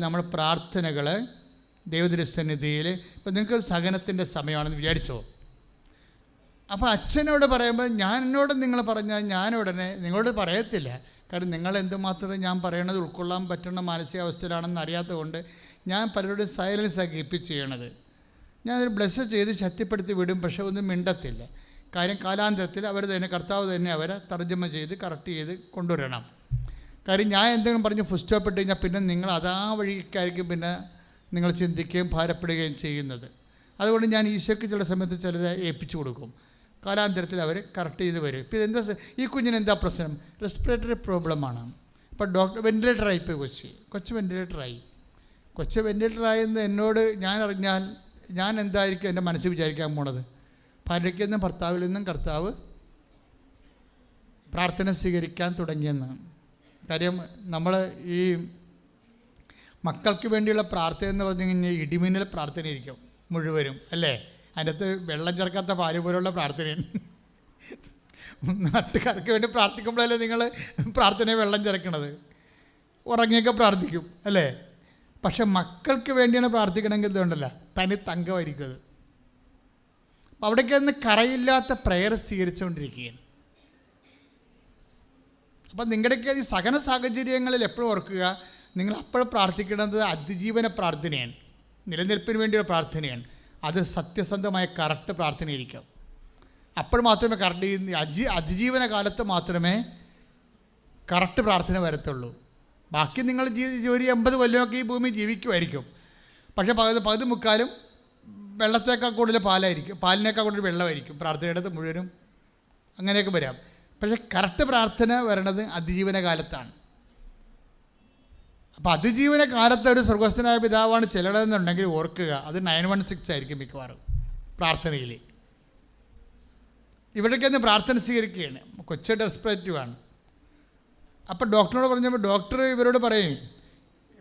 നമ്മൾ പ്രാർത്ഥനകൾ ദൈവതിരുസന്നിധിയിൽ ഇപ്പം നിങ്ങൾക്ക് സഹനത്തിൻ്റെ സമയമാണെന്ന് വിചാരിച്ചോ. അപ്പോൾ അച്ഛനോട് പറയുമ്പോൾ എന്നോട് നിങ്ങൾ പറഞ്ഞാൽ ഞാൻ ഉടനെ നിങ്ങളോട് പറയത്തില്ല. കാരണം നിങ്ങൾ എന്തുമാത്രം ഞാൻ പറയണത് ഉൾക്കൊള്ളാൻ പറ്റുന്ന മാനസികാവസ്ഥയിലാണെന്ന് അറിയാത്തതുകൊണ്ട് ഞാൻ പലരോടും സൈലൻസ് കീപ്പ് ചെയ്യണത്. ഞാനൊരു ബ്ലെസ് ചെയ്ത് ശക്തിപ്പെടുത്തി വിടും, പക്ഷെ ഒന്നും മിണ്ടത്തില്ല. കാര്യം കാലാന്തരത്തിൽ അവർ തന്നെ കർത്താവ് തന്നെ അവരെ തർജ്ജമ ചെയ്ത് കറക്റ്റ് ചെയ്ത് കൊണ്ടുവരണം. കാര്യം ഞാൻ എന്തെങ്കിലും പറഞ്ഞ് ഫുൾ സ്റ്റോപ്പ് ഇട്ട് കഴിഞ്ഞാൽ പിന്നെ നിങ്ങൾ അതാ വഴിക്കായിരിക്കും പിന്നെ നിങ്ങൾ ചിന്തിക്കുകയും ഭാരപ്പെടുകയും ചെയ്യുന്നത്. അതുകൊണ്ട് ഞാൻ ഈശോയ്ക്ക് ചില സമയത്ത് ചിലരെ ഏൽപ്പിച്ചു കൊടുക്കും. കാലാന്തരത്തിൽ അവർ കറക്റ്റ് ചെയ്ത് വരും. ഇപ്പോൾ എന്താ ഈ കുഞ്ഞിന് എന്താ പ്രശ്നം? റെസ്പിറേറ്ററി പ്രോബ്ലമാണ്. ഇപ്പോൾ ഡോക്ടർ വെൻറ്റിലേറ്ററായി ഇപ്പോൾ കൊച്ചു വെൻറ്റിലേറ്ററായെന്ന് എന്നോട് ഞാൻ അറിഞ്ഞാൽ ഞാൻ എന്തായിരിക്കും എൻ്റെ മനസ്സിൽ വിചാരിക്കാൻ പോണത്? ഭാര്യയ്ക്ക് നിന്നും ഭർത്താവിൽ നിന്നും കർത്താവ് പ്രാർത്ഥന സ്വീകരിക്കാൻ തുടങ്ങിയെന്ന്. കാര്യം നമ്മൾ ഈ മക്കൾക്ക് വേണ്ടിയുള്ള പ്രാർത്ഥന എന്ന് പറഞ്ഞു കഴിഞ്ഞാൽ ഇടിമിന്നൽ പ്രാർത്ഥനയായിരിക്കും മുഴുവനും, അല്ലേ? അതിൻ്റെ അകത്ത് വെള്ളം ചേർക്കാത്ത പാല് പോലുള്ള പ്രാർത്ഥനയാണ്. നാട്ടുകാർക്ക് വേണ്ടി പ്രാർത്ഥിക്കുമ്പോഴല്ലേ നിങ്ങൾ പ്രാർത്ഥനയെ വെള്ളം ചേർക്കണത്. ഉറങ്ങിയൊക്കെ പ്രാർത്ഥിക്കും, അല്ലേ? പക്ഷെ മക്കൾക്ക് വേണ്ടിയാണ് പ്രാർത്ഥിക്കണമെങ്കിൽ ഇതുണ്ടല്ല, തനി തങ്കമായിരിക്കും അത്. അപ്പം അവിടേക്ക് ഒന്ന് കറയില്ലാത്ത പ്രയർ സ്വീകരിച്ചുകൊണ്ടിരിക്കുകയാണ്. അപ്പം നിങ്ങളുടെയൊക്കെ ഈ സഹന സാഹചര്യങ്ങളിൽ എപ്പോഴും ഓർക്കുക, നിങ്ങൾ അപ്പോൾ പ്രാർത്ഥിക്കേണ്ടത് അതിജീവന പ്രാർത്ഥനയാണ്, നിലനിൽപ്പിന് വേണ്ടിയുള്ള പ്രാർത്ഥനയാണ്. അത് സത്യസന്ധമായ കറക്റ്റ് പ്രാർത്ഥനയായിരിക്കും. അപ്പോൾ മാത്രമേ കറക്റ്റ് അതിജീവന കാലത്ത് മാത്രമേ കറക്റ്റ് പ്രാർത്ഥന വരത്തുള്ളൂ. ബാക്കി നിങ്ങൾ ഒരു 80 കൊല്ലമൊക്കെ ഈ ഭൂമി ജീവിക്കുമായിരിക്കും. പക്ഷേ പകുതി മുക്കാലും വെള്ളത്തേക്കാൾ കൂടുതൽ പാലിനേക്കാൾ കൂടുതൽ വെള്ളമായിരിക്കും പ്രാർത്ഥനയുടെ മുഴുവനും. അങ്ങനെയൊക്കെ വരാം. പക്ഷേ കറക്റ്റ് പ്രാർത്ഥന വരണത് അതിജീവന കാലത്താണ്. അപ്പോൾ അതിജീവന കാലത്ത് ഒരു സ്വർഗസ്ഥനായ പിതാവാണ് ചെല്ലണമെന്നുണ്ടെങ്കിൽ ഓർക്കുക, അത് 916 ആയിരിക്കും മിക്കവാറും പ്രാർത്ഥനയിൽ. ഇവിടേക്കൊന്ന് പ്രാർത്ഥന സ്വീകരിക്കുകയാണ്, കൊച്ചു ഡെസ്പറേറ്റീവാണ്. അപ്പോൾ ഡോക്ടറിനോട് പറഞ്ഞപ്പോൾ ഡോക്ടർ ഇവരോട് പറയും,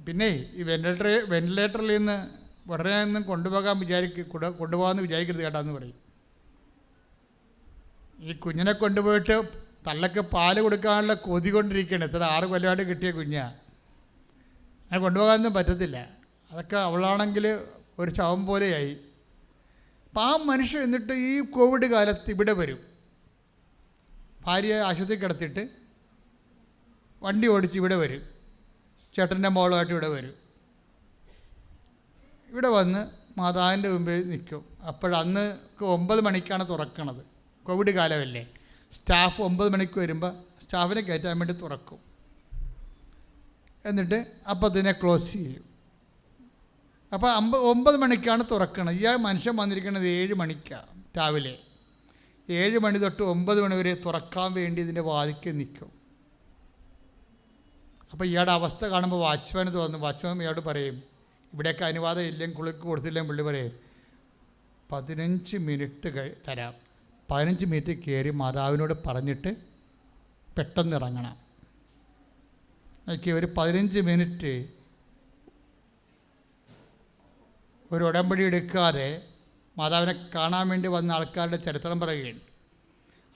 പിന്നെ ഈ വെന്റിലേറ്ററിൽ നിന്ന് ഉടനെ ഒന്നും കൊണ്ടുപോകാമെന്ന് വിചാരിക്കരുത് കേട്ടാന്ന് പറയും. ഈ കുഞ്ഞിനെ കൊണ്ടുപോയിട്ട് തള്ളക്ക് പാല് കൊടുക്കാനുള്ള കൊതി കൊണ്ടിരിക്കുകയാണ്. എത്ര 6 കൊല്ലമായിട്ട് കിട്ടിയ കുഞ്ഞാണ്. അങ്ങനെ കൊണ്ടുപോകാനൊന്നും പറ്റത്തില്ല. അതൊക്കെ അവളാണെങ്കിൽ ഒരു ശവം പോലെയായി. അപ്പം ആ മനുഷ്യൻ എന്നിട്ട് ഈ കോവിഡ് കാലത്ത് ഇവിടെ വരും. ഭാര്യയെ ആശുപത്രി കിടത്തിയിട്ട് വണ്ടി ഓടിച്ച് ഇവിടെ വരും. ചേട്ടൻ്റെ മോളുമായിട്ട് ഇവിടെ വരും. ഇവിടെ വന്ന് മാതാവിൻ്റെ മുമ്പിൽ നിൽക്കും. അപ്പോഴന്ന് 9 മണിക്കാണ് തുറക്കണത്. കോവിഡ് കാലമല്ലേ. സ്റ്റാഫ് 9 മണിക്ക് വരുമ്പോൾ സ്റ്റാഫിനെ കയറ്റാൻ വേണ്ടി തുറക്കും. എന്നിട്ട് അപ്പോൾ അതിനെ ക്ലോസ് ചെയ്യും. അപ്പോൾ 9 മണിക്കാണ് തുറക്കണത്. മനുഷ്യൻ വന്നിരിക്കുന്നത് 7 മണിക്കാണ് രാവിലെ. 7 മണി തൊട്ട് 9 മണി വരെ തുറക്കാൻ വേണ്ടി ഇതിൻ്റെ വാതിൽക്ക് നിൽക്കും. അപ്പോൾ ഇയാളുടെ അവസ്ഥ കാണുമ്പോൾ വാച്ച്മാന് തോന്നും. വാച്ച്മാൻ ഇയാളോട് പറയും, ഇവിടെയൊക്കെ അനുവാദം ഇല്ലെങ്കിൽ കുളിക്ക് കൊടുത്തില്ലെങ്കിൽ പുള്ളി പറയും 15 മിനിറ്റ് തരാം. 15 മിനിറ്റ് കയറി മാതാവിനോട് പറഞ്ഞിട്ട് പെട്ടെന്ന് ഇറങ്ങണം. ഒരു 15 മിനിറ്റ് ഒരു ഉടമ്പടി എടുക്കാതെ മാതാവിനെ കാണാൻ വേണ്ടി വന്ന ആൾക്കാരുടെ ചരിത്രം പറയുകയാണ്.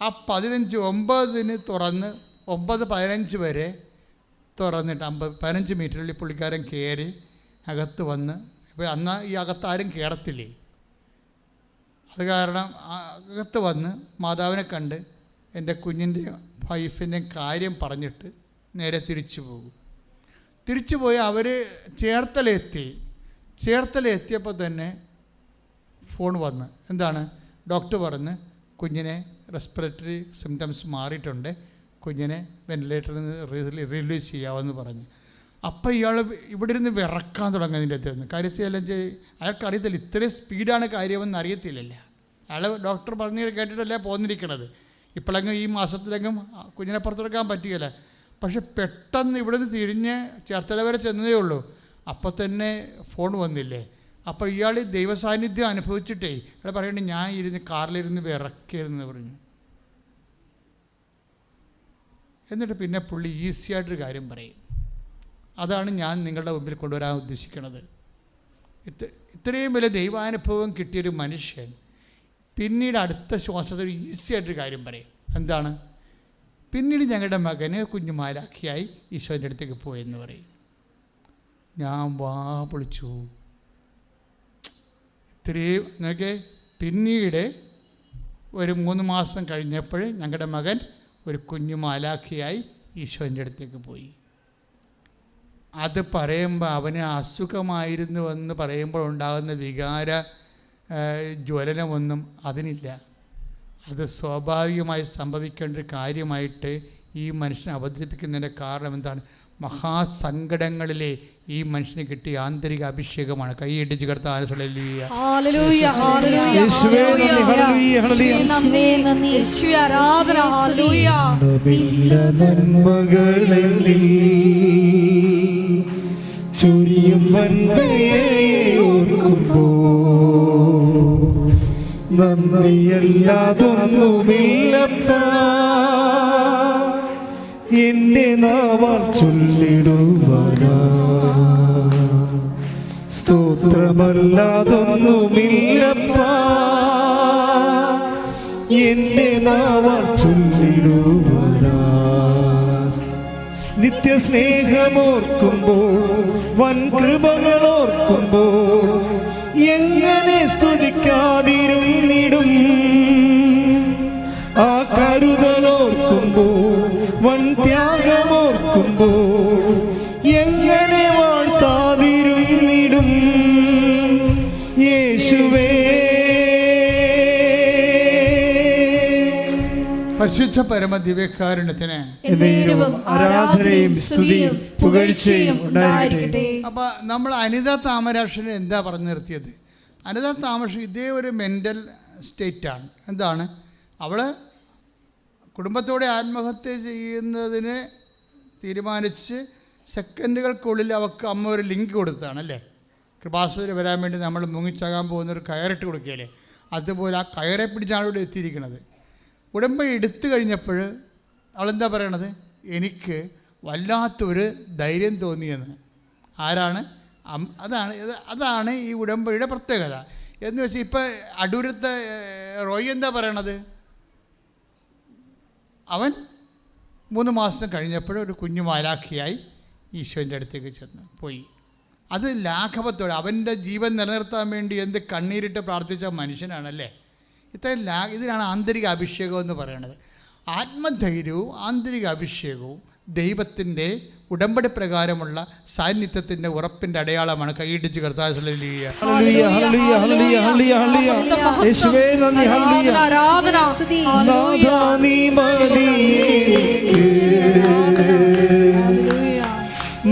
ആ 9:09 തുറന്ന് 9:15 വരെ തുറന്നിട്ട് 15 മിനിറ്റിനുള്ളിൽ പുള്ളിക്കാരൻ കയറി അകത്ത് വന്ന്. ഇപ്പോൾ അന്ന് ഈ അകത്താരും കയറത്തില്ലേ. അത് കാരണം അകത്ത് വന്ന് മാതാവിനെ കണ്ട് എൻ്റെ കുഞ്ഞിൻ്റെ വൈഫിൻ്റെയും കാര്യം പറഞ്ഞിട്ട് നേരെ തിരിച്ചു പോകും. തിരിച്ചു പോയി അവർ ചേർത്തലയെത്തിയപ്പോൾ തന്നെ ഫോൺ വന്ന്, എന്താണ് ഡോക്ടർ പറഞ്ഞ് കുഞ്ഞിനെ റെസ്പിറേറ്ററി സിംറ്റംസ് മാറിയിട്ടുണ്ട്, കുഞ്ഞിനെ വെന്റിലേറ്ററിൽ നിന്ന് റിലീസ് ചെയ്യാമെന്ന് പറഞ്ഞു. അപ്പോൾ ഇയാൾ ഇവിടെ ഇരുന്ന് വിറക്കാൻ തുടങ്ങുന്നതിൻ്റെ അകത്ത് കാര്യത്തിൽ അയാൾക്കറിയത്തില്ല ഇത്രയും സ്പീഡാണ് കാര്യമെന്ന് അറിയത്തില്ലല്ലോ. അയാൾ ഡോക്ടർ പറഞ്ഞ് കേട്ടിട്ടല്ലേ പോന്നിരിക്കണത്. ഇപ്പോഴെങ്കിലും ഈ മാസത്തിലെങ്കിലും കുഞ്ഞിനെ പുറത്തെടുക്കാൻ പറ്റുകയില്ല. പക്ഷെ പെട്ടെന്ന് ഇവിടെ നിന്ന് തിരിഞ്ഞ് ചേർത്തല വരെ ചെന്നതേ ഉള്ളൂ. അപ്പോൾ തന്നെ ഫോൺ വന്നില്ലേ. അപ്പോൾ ഇയാൾ ദൈവസാന്നിധ്യം അനുഭവിച്ചിട്ടേ അയാൾ പറയണേ ഞാൻ കാറിലിരുന്ന് വിറക്കിയിരുന്നു പറഞ്ഞു. എന്നിട്ട് പിന്നെ പുള്ളി ഈസിയായിട്ടൊരു കാര്യം പറയും. അതാണ് ഞാൻ നിങ്ങളുടെ മുമ്പിൽ കൊണ്ടുവരാൻ ഉദ്ദേശിക്കുന്നത്. ഇത്രയും വലിയ ദൈവാനുഭവം കിട്ടിയൊരു മനുഷ്യൻ പിന്നീട് അടുത്ത ശ്വാസത്തിൽ ഈസിയായിട്ടൊരു കാര്യം പറയും. എന്താണ്? പിന്നീട് ഞങ്ങളുടെ മകന് കുഞ്ഞുമാലാഖിയായി ഈശോൻ്റെ അടുത്തേക്ക് പോയെന്ന് പറയും. ഞാൻ വാ പൊളിച്ചു. ഇത്രയും നോക്കെ. പിന്നീട് ഒരു 3 മാസം കഴിഞ്ഞപ്പോൾ ഞങ്ങളുടെ മകൻ ഒരു കുഞ്ഞു മാലാഖിയായി ഈശോൻ്റെ അടുത്തേക്ക് പോയി. അത് പറയുമ്പോൾ അവന് അസുഖമായിരുന്നുവെന്ന് പറയുമ്പോൾ ഉണ്ടാകുന്ന വികാര ജ്വലനമൊന്നും അതിനില്ല. അത് സ്വാഭാവികമായി സംഭവിക്കേണ്ട ഒരു കാര്യമായിട്ട് ഈ മനുഷ്യനെ അവതരിപ്പിക്കുന്നതിൻ്റെ കാരണം എന്താണ്? മഹാസങ്കടങ്ങളിലെ ഈ മനുഷ്യന് കിട്ടിയ ആന്തരിക അഭിഷേകമാണ്. കൈയിടിച്ച് കർത്താവേ ഹല്ലേലൂയ. ഹല്ലേലൂയ ഹല്ലേലൂയ യേശുവേ നന്ദി യേശുവേ ആരാധന. ഹല്ലേലൂയ. നന്മകളിൽ ചൊരിയും വന്ദയെ ഓർക്കുമ്പോൾ നന്ദിയല്ലാതൊന്നുമില്ലപ്പാ എന്റെ നാവാൽ ചൊല്ലിടുവാനാ. സ്തോത്രമല്ലാതൊന്നുമില്ലപ്പാ എന്റെ നാവാൽ ചൊല്ലിടുവാനാ. നിത്യസ്നേഹമോർക്കുമ്പോൾ വൻ കൃപകളോർക്കുമ്പോൾ എങ്ങനെ സ്തുതിക്കാതിരുന്നിടും. ആ കരുതലോർക്കുമ്പോൾ വൻ ത്യാഗമോർക്കുമ്പോൾ എങ്ങനെ വാഴ്ത്താതിരുന്നിടും. യേശുവേ പരിശുദ്ധ പരമദിവ്യകാരുണ്യത്തിന് ആരാധനയും സ്തുതിയും പുകഴ്ചയും ഉണ്ടായിരിക്കട്ടെ. അപ്പോൾ നമ്മൾ അനിത താമരാക്ഷനെ എന്താ പറഞ്ഞു നിർത്തിയത്? അനിത താമരാക്ഷ ഇതേ ഒരു മെൻ്റൽ സ്റ്റേറ്റാണ്. എന്താണ്? അവൾ കുടുംബത്തോടെ ആത്മഹത്യ ചെയ്യുന്നതിന് തീരുമാനിച്ച് സെക്കൻഡുകൾക്കുള്ളിൽ അവൾക്ക് അമ്മ ഒരു ലിങ്ക് കൊടുത്തതാണ് അല്ലേ? കൃപാസനത്തിൽ വരാൻ വേണ്ടി നമ്മൾ മുങ്ങിച്ചാകാൻ പോകുന്നൊരു കയറിട്ട് കൊടുക്കുകയല്ലേ? അതുപോലെ ആ കയറെ പിടിച്ചാണ് ഇവിടെ എത്തിയിരിക്കുന്നത്. ഉടമ്പടി എടുത്തു കഴിഞ്ഞപ്പോൾ അവളെന്താ പറയണത്? എനിക്ക് വല്ലാത്തൊരു ധൈര്യം തോന്നിയെന്ന്. ആരാണ്? അതാണ് ഈ ഉടമ്പടിയുടെ പ്രത്യേകത എന്ന് വെച്ചാൽ ഇപ്പോൾ അടൂരത്തെ റോയി എന്താ പറയണത്? അവൻ 3 മാസം കഴിഞ്ഞപ്പോൾ ഒരു കുഞ്ഞു മാലാഖിയായി ഈശോൻ്റെ അടുത്തേക്ക് പോയി. അത് ലാഘവത്തോടെ അവൻ്റെ ജീവൻ നിലനിർത്താൻ വേണ്ടി എന്ത് കണ്ണീരിട്ട് പ്രാർത്ഥിച്ച മനുഷ്യനാണല്ലേ? ഇതിനാണ് ആന്തരിക അഭിഷേകം എന്ന് പറയുന്നത്. ആത്മധൈര്യവും ആന്തരിക അഭിഷേകവും ദൈവത്തിൻ്റെ ഉടമ്പടി പ്രകാരമുള്ള സാന്നിധ്യത്തിൻ്റെ ഉറപ്പിൻ്റെ അടയാളമാണ്. കൈയിടിച്ച് കർത്താവേ ഹല്ലേലൂയ.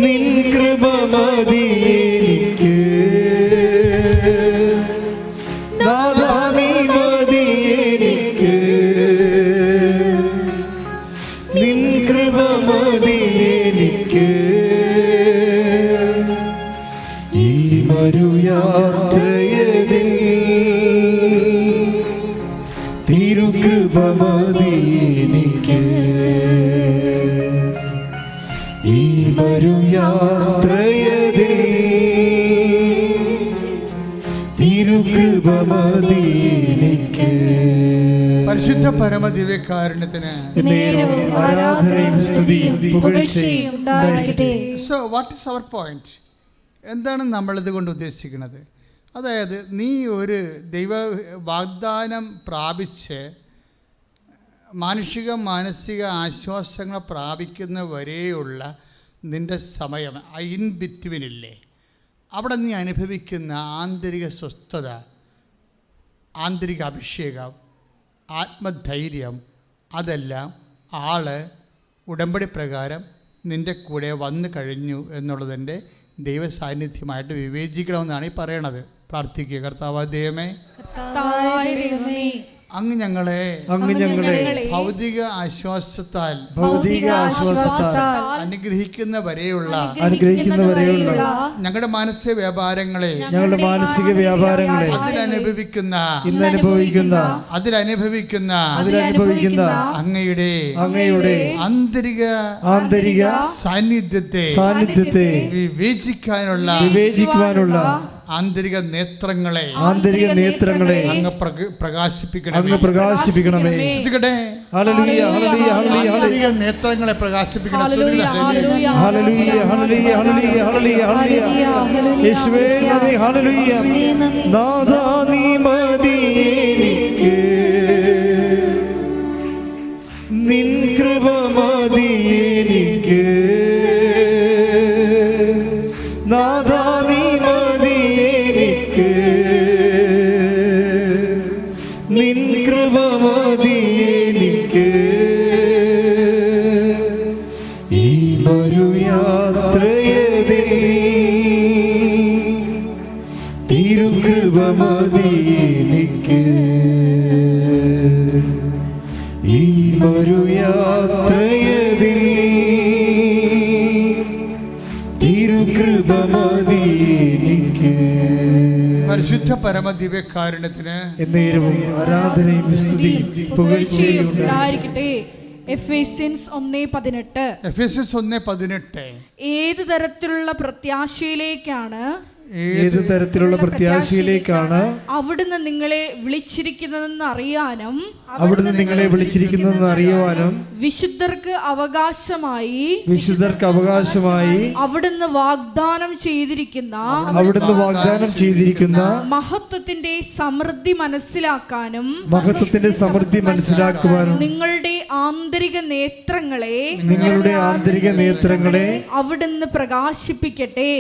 നിൻ കൃപ മതി എനിക്ക്. നാഥാ നീ മതി എനിക്ക്. നിൻ കൃപ മതി എനിക്ക്. ഈ മരുയാത്രയതിൽ തിരുകൃപ മതി എനിക്ക്. ഈ മരുയാത്രയതിൽ തിരുകൃപ മതി എനിക്ക്. പരിശുദ്ധ പരമദിവ്യകാരുണ്യത്തിന് ആരാധനയും സ്തുതിയും പുകഴ്ചയും ഉണ്ടായിരിക്കട്ടെ. So what is our point? എന്താണ് നമ്മളിത് കൊണ്ട് ഉദ്ദേശിക്കുന്നത്? അതായത് നീ ഒരു ദൈവ വാഗ്ദാനം പ്രാപിച്ച് മാനസിക ആശ്വാസങ്ങൾ പ്രാപിക്കുന്ന വരെയുള്ള നിൻ്റെ സമയം ഇൻ ബിറ്റ്വീനില്ലേ, അവിടെ നീ അനുഭവിക്കുന്ന ആന്തരിക സ്വസ്ഥത, ആന്തരിക അഭിഷേകം, ആത്മധൈര്യം, അതെല്ലാം ഉടമ്പടി പ്രകാരം നിൻ്റെ കൂടെ വന്നു കഴിഞ്ഞു എന്നുള്ളതിൻ്റെ ദൈവസാന്നിധ്യമായിട്ട് വിവേചിക്കണമെന്നാണ് ഈ പറയണത്. പ്രാർത്ഥിക്കുക. കർത്താവായ ദൈവമേ, അങ്ങ് ഞങ്ങളെ ഭൗതിക ആശ്വാസത്താൽ അനുഗ്രഹിക്കുന്ന വരെയുള്ള ഞങ്ങളുടെ മാനസിക വ്യാപാരങ്ങളെ അതിലനുഭവിക്കുന്ന അങ്ങയുടെ ആന്തരിക സാന്നിധ്യത്തെ വിവേചിക്കുവാനുള്ള ആന്തരിക നേത്രങ്ങളെ അങ്ങ് പ്രകാശിപ്പിക്കണമേ. ഹല്ലേലൂയ ഹല്ലേലൂയ ഹല്ലേലൂയ ആന്തരിക നേത്രങ്ങളെ പ്രകാശിപ്പിക്കണം. ഹല്ലേലൂയ ഹല്ലേലൂയ ഹല്ലേലൂയ ഹല്ലേലൂയ ഹല്ലേലൂയ ഹല്ലേലൂയ ഹല്ലേലൂയ യേശുവേ നന്ദി ഹല്ലേലൂയ നാഥാ നീ മതി എനിക്ക് നിൻ കൃപ മതി എനിക്ക് നാഥാ നീ മതി എനിക്ക് നിൻ കൃപ മതി എനിക്ക് ഈ മരുയാത്രയതിൽ തിരുകൃപ മതി എനിക്ക് ഈ മരുയാത്രയതിൽ തിരുകൃപ മതി എനിക്ക് പരിശുദ്ധ പരമദിവ്യകാരുണ്യത്തിന് എന്നേരവും ആരാധനയും സ്തുതിയും പുകഴ്ചയും ഉണ്ടായിരിക്കട്ടെ. എഫേസ്യൻസ് 1:18. എഫെസ്യസ് 1:18. ഏത് തരത്തിലുള്ള പ്രത്യാശയിലേക്കാണ് ഏത് തരത്തിലുള്ള പ്രത്യാശയിലേക്കാണ് അവിടുന്ന് നിങ്ങളെ വിളിച്ചിരിക്കുന്നതെന്ന് അറിയാനും അവിടുന്ന് നിങ്ങളെ വിളിച്ചിരിക്കുന്നതെന്ന് അറിയുവാനും വിശുദ്ധർക്ക് അവകാശമായി അവിടുന്ന് വാഗ്ദാനം ചെയ്തിരിക്കുന്ന മഹത്വത്തിന്റെ സമൃദ്ധി മനസ്സിലാക്കാനും നിങ്ങളുടെ ആന്തരിക നേത്രങ്ങളെ അവിടുന്ന് പ്രകാശിപ്പിക്കട്ടെ.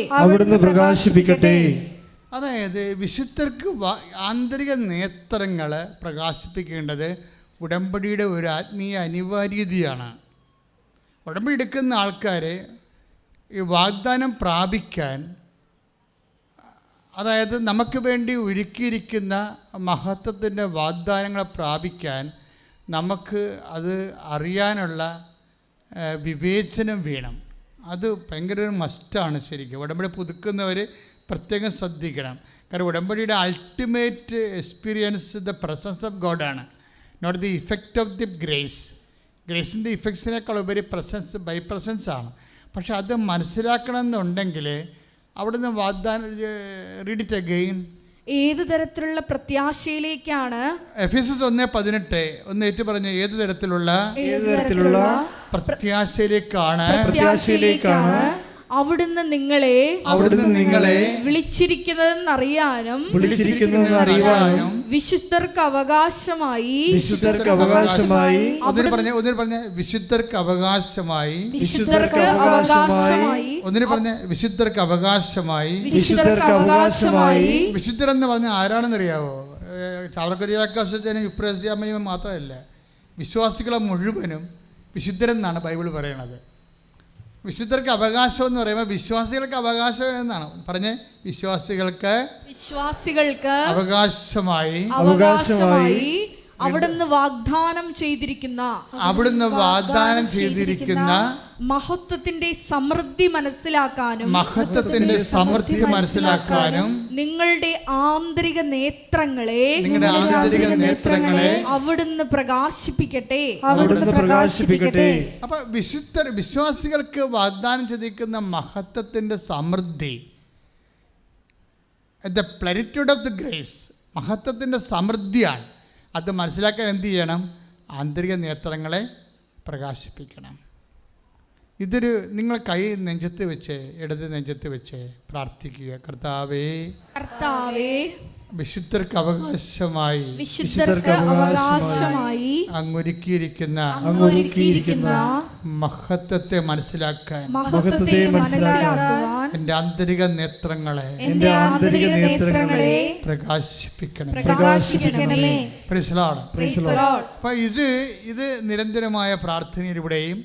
അതായത് വിശുദ്ധർക്ക് ആന്തരിക നേത്രങ്ങൾ പ്രകാശിപ്പിക്കേണ്ടത് ഉടമ്പടിയുടെ ഒരു ആത്മീയ അനിവാര്യതയാണ്. ഉടമ്പടി എടുക്കുന്ന ആൾക്കാർ ഈ വാഗ്ദാനം പ്രാപിക്കാൻ, അതായത് നമുക്ക് വേണ്ടി ഒരുക്കിയിരിക്കുന്ന മഹത്വത്തിൻ്റെ വാഗ്ദാനങ്ങളെ പ്രാപിക്കാൻ നമുക്ക് അത് അറിയാനുള്ള വിവേചനം വേണം. അത് ഭയങ്കര ഒരു മസ്റ്റാണ്. ശരിക്കും ഉടമ്പടി പുതുക്കുന്നവർ പ്രത്യേകം ശ്രദ്ധിക്കണം. കാരണം ഉടമ്പടിയുടെ ultimate experience the presence of ഗോഡാണ്, not the effect of the grace. ഗ്രേസിൻ്റെ ഇഫക്ട്സിനേക്കാൾ ഉപരി ബൈ പ്രസൻസ് ആണ്. പക്ഷെ അത് മനസ്സിലാക്കണമെന്നുണ്ടെങ്കിൽ അവിടുന്ന് വാഗ്ദാനം, റീഡ് ഇറ്റ് അഗെയിൻ. ഏത് തരത്തിലുള്ള പ്രത്യാശയിലേക്കാണ് എഫെസ്യസ് 1:18 ഒന്ന് ഏറ്റു പറഞ്ഞ ഏത് തരത്തിലുള്ള പ്രത്യാശയിലേക്കാണ് അവിടുന്ന് നിങ്ങളെ വിളിച്ചിരിക്കുന്നതെന്നറിയാനും വിശുദ്ധർക്ക് അവകാശമായി വിശുദ്ധർക്ക് അവകാശമായി വിശുദ്ധരെന്ന് പറഞ്ഞാൽ ആരാണെന്നറിയാവോ? ചാവറക്കുരിയാക്കാശനും യുപ്രസ്യാമ്മയും മാത്രമല്ല, വിശ്വാസികളെ മുഴുവനും വിശുദ്ധരെന്നാണ് ബൈബിൾ പറയണത്. വിശുദ്ധർക്ക് അവകാശം എന്ന് പറയുമ്പോൾ വിശ്വാസികൾക്ക് അവകാശം എന്നാണ് പറഞ്ഞേ. വിശ്വാസികൾക്ക് അവകാശമായി അവിടുന്ന് വാഗ്ദാനം ചെയ്തിരിക്കുന്ന മഹത്വത്തിന്റെ സമൃദ്ധി മനസ്സിലാക്കാനും നിങ്ങളുടെ ആന്തരിക നേത്രങ്ങളെ അവിടുന്ന് പ്രകാശിപ്പിക്കട്ടെ. അപ്പൊ വിശ്വാസികൾക്ക് വാഗ്ദാനം ചെയ്തിരിക്കുന്ന മഹത്വത്തിന്റെ സമൃദ്ധി, ദ പ്ലെനിറ്റ്യൂഡ് ഓഫ് ദി ഗ്രേസ്, മഹത്വത്തിന്റെ സമൃദ്ധിയാണ്. അത് മനസ്സിലാക്കാൻ എന്ത് ചെയ്യണം? ആന്തരിക നേത്രങ്ങളെ പ്രകാശിപ്പിക്കണം. ഇതൊരു നിങ്ങൾ കൈ നെഞ്ചത്ത് വെച്ച്, ഇടത് നെഞ്ചത്ത് വെച്ച് പ്രാർത്ഥിക്കുക. കർത്താവേ, വിശുദ്ധർക്ക് അവകാശമായി അങ്ങൊരുക്കിയിരിക്കുന്ന മഹത്വത്തെ മനസ്സിലാക്കാൻ എൻ്റെ ആന്തരിക നേത്രങ്ങളെ പ്രകാശിപ്പിക്കണം. അപ്പം ഇത് നിരന്തരമായ പ്രാർത്ഥനയിലൂടെയും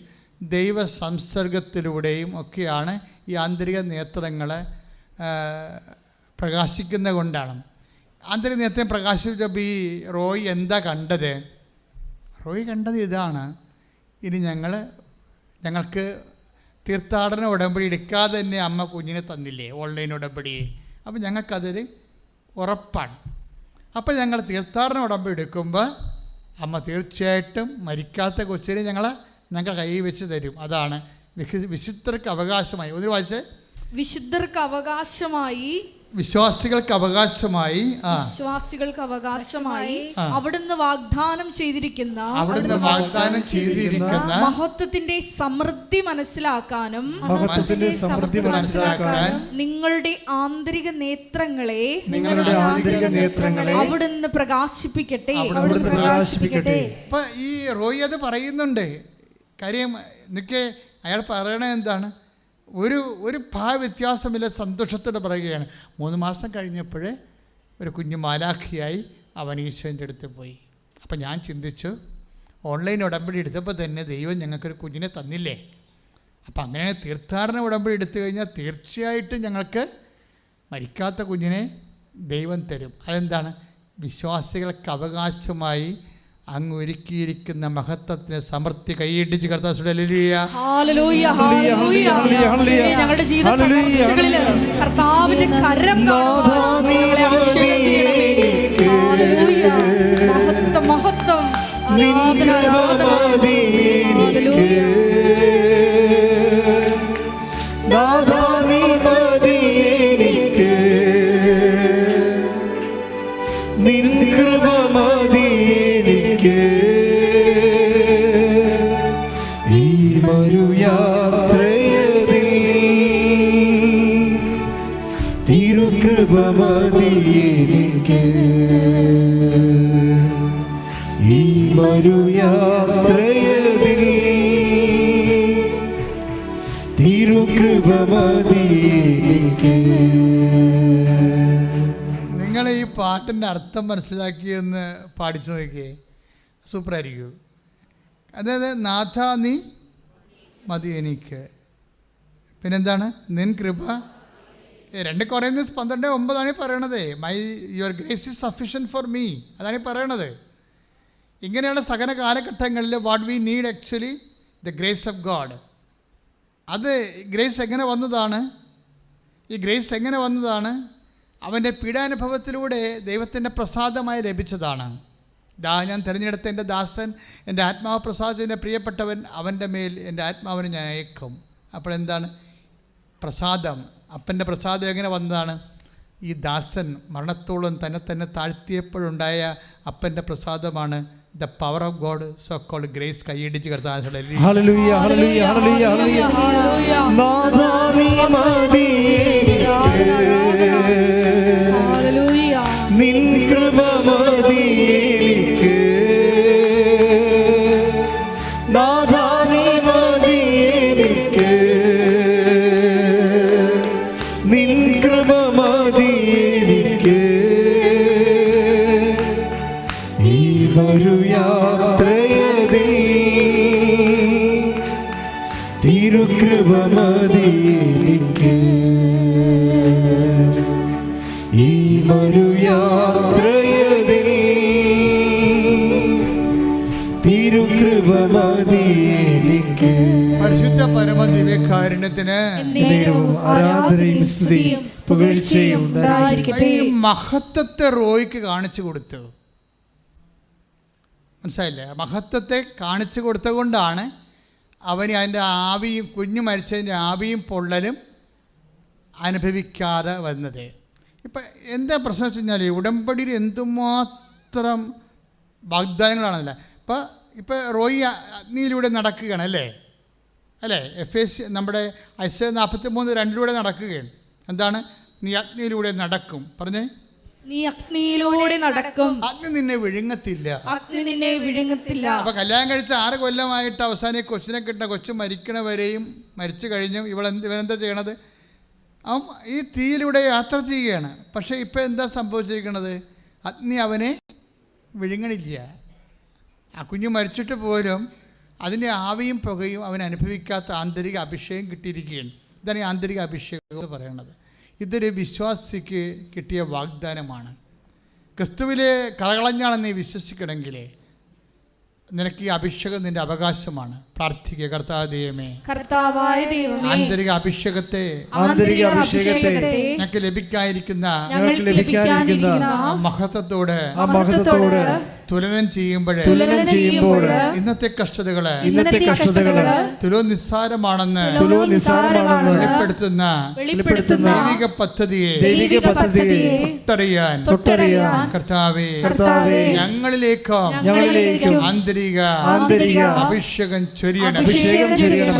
ദൈവ സംസർഗത്തിലൂടെയും ഒക്കെയാണ് ഈ ആന്തരിക നേത്രങ്ങളെ പ്രകാശിക്കുന്ന കൊണ്ടാണ്. ആന്തരിക നേത്രം പ്രകാശിച്ചപ്പോൾ ഈ റോയ് എന്താ കണ്ടത്? റോയ് കണ്ടത് ഇതാണ്: ഇനി ഞങ്ങൾക്ക് തീർത്ഥാടന ഉടമ്പടി എടുക്കാതെ തന്നെ അമ്മ കുഞ്ഞിനെ തന്നില്ലേ, ഓൺലൈൻ ഉടമ്പടി. അപ്പോൾ ഞങ്ങൾക്കതൊരു ഉറപ്പാണ്. അപ്പോൾ ഞങ്ങൾ തീർത്ഥാടന ഉടമ്പടി എടുക്കുമ്പോൾ അമ്മ തീർച്ചയായിട്ടും മരിക്കാത്ത കൊച്ചിനെ ഞങ്ങൾ കൈ വെച്ച് തരും. അതാണ് വിശുദ്ധർക്ക് അവകാശമായി. ഒന്ന് വായിച്ച് വിശുദ്ധർക്ക് അവകാശമായി വിശ്വാസികൾക്ക് അവകാശമായി വിശ്വാസികൾക്ക് അവകാശമായി ആ. അവിടുന്ന് വാഗ്ദാനം ചെയ്തിരിക്കുന്ന മഹത്വത്തിന്റെ സമൃദ്ധി മനസ്സിലാക്കാനും നിങ്ങളുടെ ആന്തരിക നേത്രങ്ങളെ അവിടുന്ന് പ്രകാശിപ്പിക്കട്ടെ. ഇപ്പൊ ഈ റോയി അത് പറയുന്നുണ്ട്. കാര്യം നിനക്ക് അയാൾ പറയണത് എന്താണ്? ഒരു വ്യത്യാസമില്ല, സന്തോഷത്തോടെ പറയുകയാണ്. 3 മാസം കഴിഞ്ഞപ്പോഴേ ഒരു കുഞ്ഞു മാലാഖിയായി അവൻ ഈശോൻ്റെ അടുത്ത് പോയി. അപ്പം ഞാൻ ചിന്തിച്ചു, ഓൺലൈൻ ഉടമ്പടി എടുത്തപ്പോൾ തന്നെ ദൈവം ഞങ്ങൾക്കൊരു കുഞ്ഞിനെ തന്നില്ലേ? അപ്പം അങ്ങനെ തീർത്ഥാടന ഉടമ്പടി എടുത്തു കഴിഞ്ഞാൽ തീർച്ചയായിട്ടും ഞങ്ങൾക്ക് മരിക്കാത്ത കുഞ്ഞിനെ ദൈവം തരും. അതെന്താണ്? വിശ്വാസികൾക്ക് അവകാശമായി അങ്ങ് ഒരുക്കിയിരിക്കുന്ന മഹത്വത്തിന് സമൃദ്ധി കൈയിടിച്ച് ഞങ്ങളുടെ ജീവിതത്തിൽ കർത്താവിന്റെ കരം മഹത്വം നിങ്ങൾ ഈ പാട്ടിൻ്റെ അർത്ഥം മനസ്സിലാക്കിയെന്ന് പാടിച്ചു നോക്കിയേ, സൂപ്പറായിരിക്കും. അതായത് നാഥ നീ മതി എനിക്ക്, പിന്നെന്താണ്? നിൻ കൃപ. 2 Corinthians 12:9 പറയണത്. Your grace is sufficient for me. അതാണ് ഈ പറയണത്. ഇങ്ങനെയുള്ള സകല കാലഘട്ടങ്ങളിൽ what we need actually the grace of God. അത് ഗ്രേസ് എങ്ങനെ വന്നതാണ്? ഈ ഗ്രേസ് എങ്ങനെ വന്നതാണ്? അവൻ്റെ പീഡാനുഭവത്തിലൂടെ ദൈവത്തിൻ്റെ പ്രസാദമായി ലഭിച്ചതാണ്. ഞാൻ തിരഞ്ഞെടുത്ത എൻ്റെ ദാസൻ, എൻ്റെ ആത്മാവ് പ്രസാദിച്ചതിൻ്റെ പ്രിയപ്പെട്ടവൻ, അവൻ്റെ മേൽ എൻ്റെ ആത്മാവിനെ ഞാൻ അയക്കും. അപ്പോഴെന്താണ് പ്രസാദം? അപ്പൻ്റെ പ്രസാദം എങ്ങനെ വന്നതാണ്? ഈ ദാസൻ മരണത്തോളം തന്നെ താഴ്ത്തിയപ്പോഴുണ്ടായ അപ്പൻ്റെ പ്രസാദമാണ് the power of God, so called grace. കൈയിടിച്ച് നിൻ കൃപ മതി എനിക്ക്, നാഥാ നീ മതി എനിക്ക്, നിൻ കൃപ മതി എനിക്ക്. ഈ മരുയാത്രയതിൽ തിരുകൃപ മതി എനിക്ക്. ഈ മരുയാത്രയതിൽ തിരുകൃപ മതി എനിക്ക്. പരിശുദ്ധ പരമദിവ്യകാരുണ്യത്തിന് ആരാധനയും സ്തുതിയും പുകഴ്ചയും ഉണ്ടായിരിക്കട്ടെ. മഹത്വത്തെ റോയ്ക്ക് കാണിച്ചു കൊടുത്തു. മനസ്സിലായില്ലേ? മഹത്വത്തെ കാണിച്ചു കൊടുത്തുകൊണ്ടാണ് അവന് അതിൻ്റെ ആവിയും, കുഞ്ഞു മരിച്ചതിൻ്റെ ആവിയും പൊള്ളലും അനുഭവിക്കാതെ വന്നത്. ഇപ്പം എന്താ പ്രശ്നം വെച്ച് കഴിഞ്ഞാൽ ഉടമ്പടിയിൽ എന്തുമാത്രം വാഗ്ദാനങ്ങളാണല്ലേ. ഇപ്പം റോയി അഗ്നിയിലൂടെ നടക്കുകയാണ് അല്ലേ? എഫേസ് നമ്മുടെ ഐസയ 43:2 നടക്കുകയാണ്. എന്താണ്? നീ അഗ്നിയിലൂടെ നടക്കും. പറഞ്ഞേ, നീ അഗ്നിയിലൂടെ നടക്കും, അഗ്നി നിന്നെ വിഴുങ്ങത്തില്ല. അപ്പോൾ കല്യാണം കഴിച്ച 6 കൊല്ലമായിട്ട് അവസാനം കൊച്ചിനെ കിട്ടുന്ന കൊച്ചു മരിക്കണവരെയും മരിച്ചു കഴിഞ്ഞും ഇവനെന്താ ചെയ്യണത്? അവൻ ഈ തീയിലൂടെ യാത്ര ചെയ്യുകയാണ്. പക്ഷേ ഇപ്പം എന്താ സംഭവിച്ചിരിക്കുന്നത്? അഗ്നി അവനെ വിഴുങ്ങണില്ല. ആ കുഞ്ഞ് മരിച്ചിട്ട് പോലും അതിൻ്റെ ആവിയും പുകയും അവൻ അനുഭവിക്കാത്ത ആന്തരിക അഭിഷേകം കിട്ടിയിരിക്കുകയാണ്. ഇതാണ് ഈ ആന്തരിക അഭിഷേകം എന്ന് പറയുന്നത്. ഇതൊരു വിശ്വാസിക്ക് കിട്ടിയ വാഗ്ദാനമാണ്. ക്രിസ്തുവിലെ കളകളഞ്ഞാണെന്ന് നീ വിശ്വസിക്കണമെങ്കിൽ നിനക്ക് ഈ അഭിഷേകം നിന്റെ അവകാശമാണ്. പ്രാർത്ഥിക്കുക, കർത്താവായ ദൈവമേ, ആന്തരിക അഭിഷേകത്തെ ഞങ്ങൾക്ക് ലഭിക്കാതിരിക്കുന്ന മഹത്വത്തോട് തുലനം ചെയ്യുമ്പോൾ ഇന്നത്തെ കഷ്ടതകള് തുലവും നിസ്സാരമാണെന്ന് വെളിപ്പെടുത്തുന്ന ദൈവിക പദ്ധതിയെ തൊട്ടറിയാൻ കർത്താവേ ഞങ്ങളിലേക്കും ആന്തരിക അഭിഷേകം ചൊരിയണം.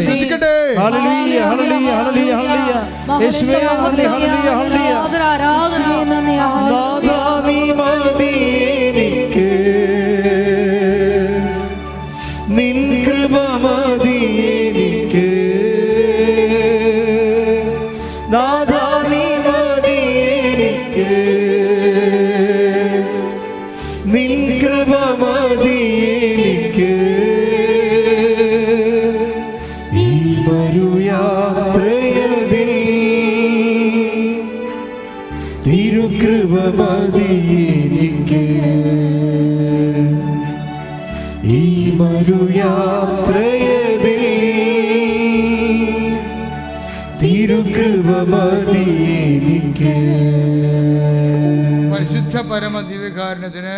ശ്രദ്ധിക്കട്ടെ. നിൻ കൃപ മതി എനിക്ക്, നാഥാ നീ മതി എനിക്ക്, നിൻ കൃപ മതി എനിക്ക്. ഈ മരുയാത്രയതിൽ തിരുകൃപ മതി എനിക്ക്. ഈ മരുയാത്രയതിൽ തിരുകൃപ മതി എനിക്ക്. പരിശുദ്ധ പരമദിവ്യകാരുണ്യത്തിന്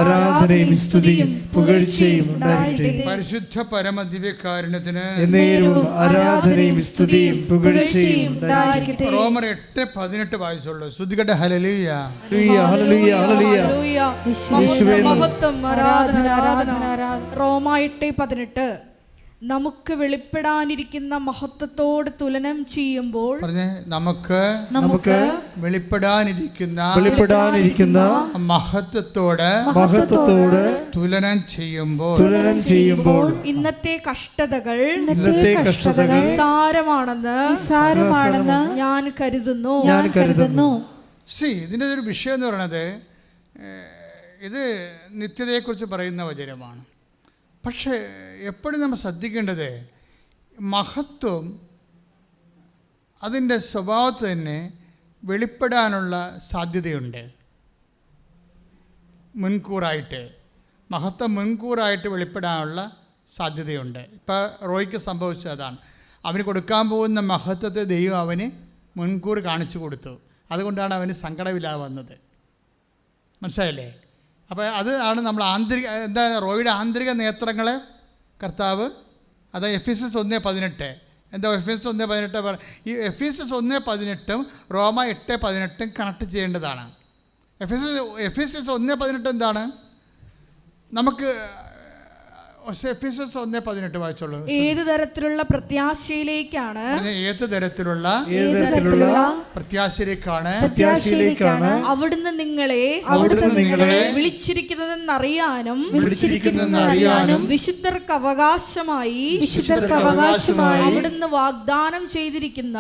ആരാധനയും സ്തുതിയും പുകഴ്ചയും ഉണ്ടാകട്ടെ. പരിശുദ്ധ പരമദിവ്യകാരുണ്യത്തിന് ആരാധനയും സ്തുതിയും പുകഴ്ചയും ഉണ്ടാകട്ടെ. റോമർ 8:18 വായിച്ചുള്ളൂ. ശ്രുതികട്ടെ. ഹല്ലേലൂയ ഹല്ലേലൂയ ഹല്ലേലൂയ. യേശുവേ മഹത്വം, ആരാധന ആരാധന. റോമ 8:18 നമുക്ക് വെളിപ്പെടാനിരിക്കുന്ന മഹത്വത്തോട് തുലനം ചെയ്യുമ്പോൾ നമുക്ക് വെളിപ്പെടാനിരിക്കുന്ന മഹത്വത്തോട് തുലനം ചെയ്യുമ്പോൾ ഇന്നത്തെ കഷ്ടതകൾ നിസ്സാരമാണെന്ന് ഞാൻ കരുതുന്നു. ഇതിൻ്റെ ഒരു വിഷയം എന്ന് പറയുന്നത് ഇത് നിത്യതയെക്കുറിച്ച് പറയുന്ന വചനമാണ്. പക്ഷേ എപ്പോഴും നമ്മൾ ശ്രദ്ധിക്കേണ്ടത് മഹത്വം അതിൻ്റെ സ്വഭാവത്തിൽ തന്നെ വെളിപ്പെടാനുള്ള സാധ്യതയുണ്ട്. മഹത്വം മുൻകൂറായിട്ട് വെളിപ്പെടാനുള്ള സാധ്യതയുണ്ട്. ഇപ്പോൾ റോയ്ക്ക് സംഭവിച്ചതാണ്. അവന് കൊടുക്കാൻ പോകുന്ന മഹത്വത്തെ ദൈവം അവന് മുൻകൂർ കാണിച്ചു കൊടുത്തു. അതുകൊണ്ടാണ് അവന് സങ്കടമില്ലാതെ വന്നത്. മനസ്സിലായില്ലേ? അപ്പോൾ അത് ആണ് നമ്മൾ റോയുടെ ആന്തരിക നേത്രങ്ങളെ കർത്താവ് അത് എഫേസ്യസ് 1:18 എഫേസ്യസ് 1:18 ഈ എഫേസ്യസ് 1:18 റോമ 8:18 കണക്ട് ചെയ്യേണ്ടതാണ്. എഫേസ്യസ് 1:18 എന്താണ്? നമുക്ക് എഫേസ്യസ് 1:18 വായിച്ചോളൂ. ഏത് തരത്തിലുള്ള പ്രത്യാശയിലേക്കാണ് അവിടുന്ന് നിങ്ങളെ വിളിച്ചിരിക്കുന്നതെന്നറിയാനും വിശുദ്ധർക്ക് അവകാശമായി അവിടുന്ന് വാഗ്ദാനം ചെയ്തിരിക്കുന്ന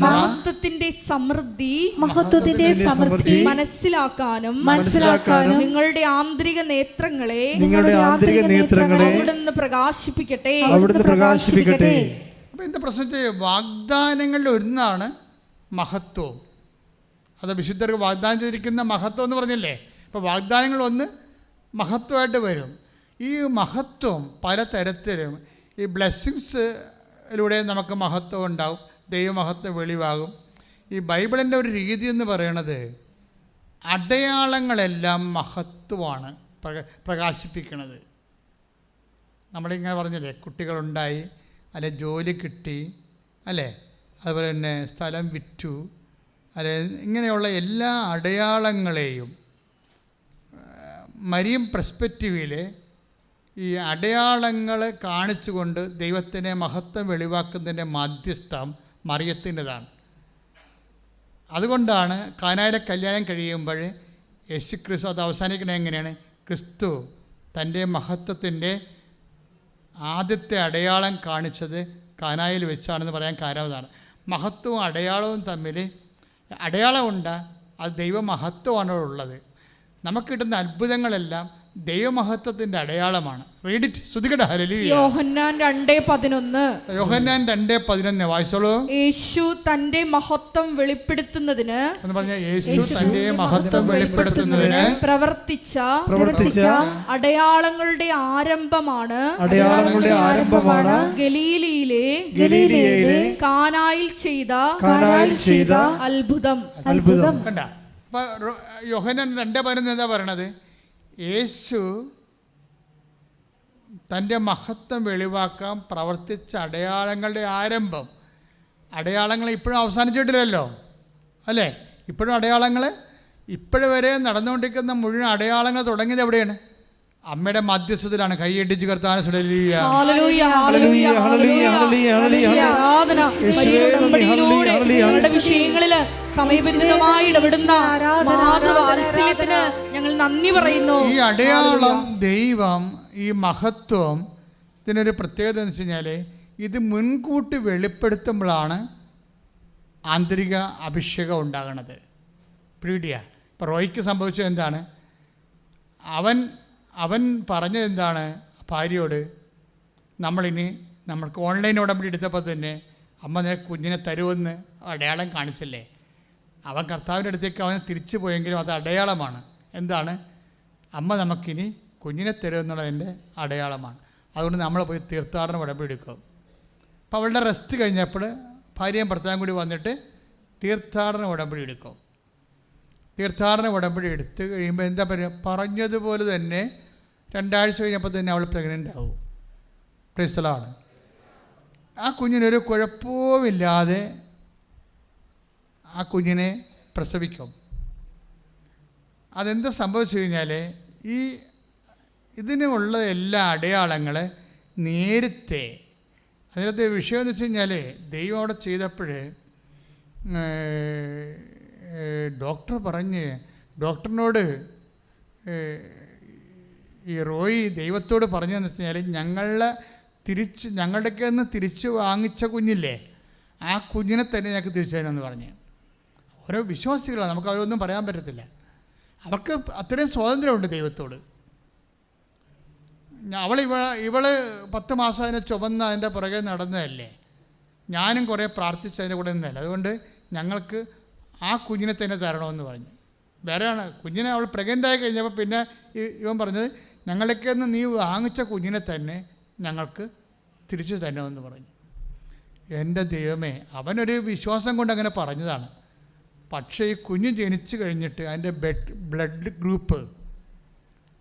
മഹത്വത്തിന്റെ സമൃദ്ധി മനസ്സിലാക്കാനും നിങ്ങളുടെ ആന്തരിക നേത്രങ്ങളെ അവിടുന്ന് പ്രകാശിപ്പിക്കട്ടെ. അപ്പോൾ എന്താ പ്രശ്നത്തെ? വാഗ്ദാനങ്ങളിൽ ഒന്നാണ് മഹത്വം. അത് വിശുദ്ധർക്ക് വാഗ്ദാനം ചെയ്തിരിക്കുന്ന മഹത്വം എന്ന് പറഞ്ഞില്ലേ? ഇപ്പോൾ വാഗ്ദാനങ്ങൾ ഒന്ന് മഹത്വമായിട്ട് വരും. ഈ മഹത്വം പലതരത്തിലും ഈ ബ്ലെസ്സിങ്സിലൂടെ നമുക്ക് മഹത്വം ഉണ്ടാവും, ദൈവമഹത്വം വെളിവാകും. ഈ ബൈബിളിൻ്റെ ഒരു രീതി എന്ന് പറയുന്നത് അടയാളങ്ങളെല്ലാം മഹത്വമാണ് പ്രകാശിപ്പിക്കുന്നത്. നമ്മളിങ്ങനെ പറഞ്ഞില്ലേ, കുട്ടികളുണ്ടായി, അല്ലെ ജോലി കിട്ടി, അല്ലേ, അതുപോലെ തന്നെ സ്ഥലം വിറ്റു, അല്ലെ, ഇങ്ങനെയുള്ള എല്ലാ അടയാളങ്ങളെയും മരിയം പെർസ്പെക്റ്റീവിൽ ഈ അടയാളങ്ങളെ കാണിച്ചുകൊണ്ട് ദൈവത്തിനെ മഹത്വം വെളിവാക്കുന്നതിൻ്റെ മാധ്യസ്ഥം മറിയത്തിൻ്റെതാണ്. അതുകൊണ്ടാണ് കാനായിലെ കല്യാണം കഴിയുമ്പോൾ യേശു ക്രിസ്തു അത് അവസാനിക്കണത് എങ്ങനെയാണ്? ക്രിസ്തു തൻ്റെ മഹത്വത്തിൻ്റെ ആദ്യത്തെ അടയാളം കാണിച്ചത് കാനായിൽ വെച്ചാണെന്ന് പറയാൻ കാരണം അതാണ്. മഹത്വവും അടയാളവും തമ്മിൽ അടയാളമുണ്ട്, അത് ദൈവമഹത്വമാണ് ഉള്ളത്. നമുക്ക് കിട്ടുന്ന അത്ഭുതങ്ങളെല്ലാം ദൈവമഹത്വത്തിൻ്റെ അടയാളമാണ്. Read it. ശ്രുതികട. ഹല്ലേലൂയ. യോഹന്നാൻ 2:11 വായിച്ചോളൂ. യേശു തന്റെ മഹത്വം വെളിപ്പെടുത്തുന്നതിന് എന്ന് പറഞ്ഞാൽ യേശു തന്റെ മഹത്വം വെളിപ്പെടുത്തുന്നതിന് പ്രവർത്തിച്ച അടയാളങ്ങളുടെ ആരംഭമാണ് ഗലീലയിലെ കാനായിൽ ചെയ്ത അത്ഭുതം. കണ്ട, അപ്പോൾ യോഹന്നാൻ 2:11 എന്താ പറയണത്? യേശു തൻ്റെ മഹത്വം വെളിവാക്കാൻ പ്രവർത്തിച്ച അടയാളങ്ങളുടെ ആരംഭം. അടയാളങ്ങൾ ഇപ്പോഴും അവസാനിച്ചിട്ടില്ലല്ലോ, അല്ലേ? ഇപ്പോഴും അടയാളങ്ങൾ, ഇപ്പോഴുവരെ നടന്നുകൊണ്ടിരിക്കുന്ന മുഴുവൻ അടയാളങ്ങൾ തുടങ്ങിയത് എവിടെയാണ്? അമ്മയുടെ മധ്യസ്ഥത്തിലാണ്. കൈയടിച്ച് കർത്താവിനെ സ്തുതിക്കുക. വിഷയങ്ങളില് സമയബന്ധിതമായി ഇടപെടുന്ന മാതൃവാത്സല്യത്തിന് ഞങ്ങൾ നന്ദി പറയുന്നു. ഈ അടയാളം, ദൈവം, ഈ മഹത്വം, ഇതിനൊരു പ്രത്യേകത എന്ന് വെച്ച് കഴിഞ്ഞാൽ ഇത് മുൻകൂട്ടി വെളിപ്പെടുത്തുമ്പോഴാണ് ആന്തരിക അഭിഷേകം ഉണ്ടാകണത്. പീഡിയ ഇപ്പോൾ റോയ്ക്ക് സംഭവിച്ചത് എന്താണ്? അവൻ പറഞ്ഞത് എന്താണ് ഭാര്യയോട്? നമ്മൾക്ക് ഓൺലൈൻ ഉടമ്പടി എടുത്തപ്പോൾ തന്നെ അമ്മ കുഞ്ഞിനെ തരുമെന്ന് അടയാളം കാണിച്ചില്ലേ? അവൻ കർത്താവിൻ്റെ അടുത്തേക്ക് അവനെ തിരിച്ചു പോയെങ്കിലും അത് അടയാളമാണ്. എന്താണ്? അമ്മ നമുക്കിനി കുഞ്ഞിനെ തരുമെന്നുള്ളതിൻ്റെ അടയാളമാണ്. അതുകൊണ്ട് നമ്മൾ പോയി തീർത്ഥാടന ഉടമ്പടി എടുക്കും. അപ്പോൾ അവളുടെ റെസ്റ്റ് കഴിഞ്ഞപ്പോൾ ഭാര്യയും ഭർത്താവും കൂടി വന്നിട്ട് തീർത്ഥാടന ഉടമ്പടി എടുക്കും. തീർത്ഥാടന ഉടമ്പടി എടുത്ത് കഴിയുമ്പോൾ എന്താ പറയുക? പറഞ്ഞതുപോലെ തന്നെ 2 ആഴ്ച കഴിഞ്ഞപ്പോൾ തന്നെ അവൾ പ്രഗ്നൻ്റ് ആവും. Praise the Lord. ആ കുഞ്ഞിനൊരു കുഴപ്പവുമില്ലാതെ ആ കുഞ്ഞിനെ പ്രസവിക്കും. അതെന്താ സംഭവിച്ചു കഴിഞ്ഞാൽ ഇതിനുള്ള എല്ലാ അടയാളങ്ങൾ നേരത്തെ, അതിനകത്ത് വിഷയം എന്ന് വെച്ച് കഴിഞ്ഞാൽ ദൈവം അവിടെ ചെയ്തപ്പോൾ ഡോക്ടറിനോട് ഈ റോയി ദൈവത്തോട് പറഞ്ഞതെന്ന് വെച്ച് കഴിഞ്ഞാൽ ഞങ്ങളുടെയൊക്കെ നിന്ന് തിരിച്ച് വാങ്ങിച്ച കുഞ്ഞില്ലേ, ആ കുഞ്ഞിനെ തന്നെ ഞങ്ങൾക്ക് തിരിച്ചു തരാമെന്ന് പറഞ്ഞ്. ഓരോ വിശ്വാസികളാണ്, നമുക്ക് അവരൊന്നും പറയാൻ പറ്റത്തില്ല. അവർക്ക് അത്രയും സ്വാതന്ത്ര്യമുണ്ട് ദൈവത്തോട്. ഇവള് 10 മാസം അതിനെ ചുമന്ന് അതിൻ്റെ പുറകെ നടന്നതല്ലേ, ഞാനും കുറേ പ്രാർത്ഥിച്ചതിൻ്റെ കൂടെ നിന്നല്ല. അതുകൊണ്ട് ഞങ്ങൾക്ക് ആ കുഞ്ഞിനെ തന്നെ തരണമെന്ന് പറഞ്ഞു. വേറെയാണ് കുഞ്ഞിനെ അവൾ പ്രഗ്നൻ്റായി കഴിഞ്ഞപ്പോൾ പിന്നെ ഇവൻ പറഞ്ഞത് ഞങ്ങളൊക്കെ ഒന്ന് നീ വാങ്ങിച്ച കുഞ്ഞിനെ തന്നെ ഞങ്ങൾക്ക് തിരിച്ചു തരണമെന്ന് പറഞ്ഞു. എൻ്റെ ദൈവമേ, അവനൊരു വിശ്വാസം കൊണ്ട് അങ്ങനെ പറഞ്ഞതാണ്. പക്ഷേ ഈ കുഞ്ഞ് ജനിച്ചു കഴിഞ്ഞിട്ട് അതിൻ്റെ ബ്ലഡ് ഗ്രൂപ്പ്,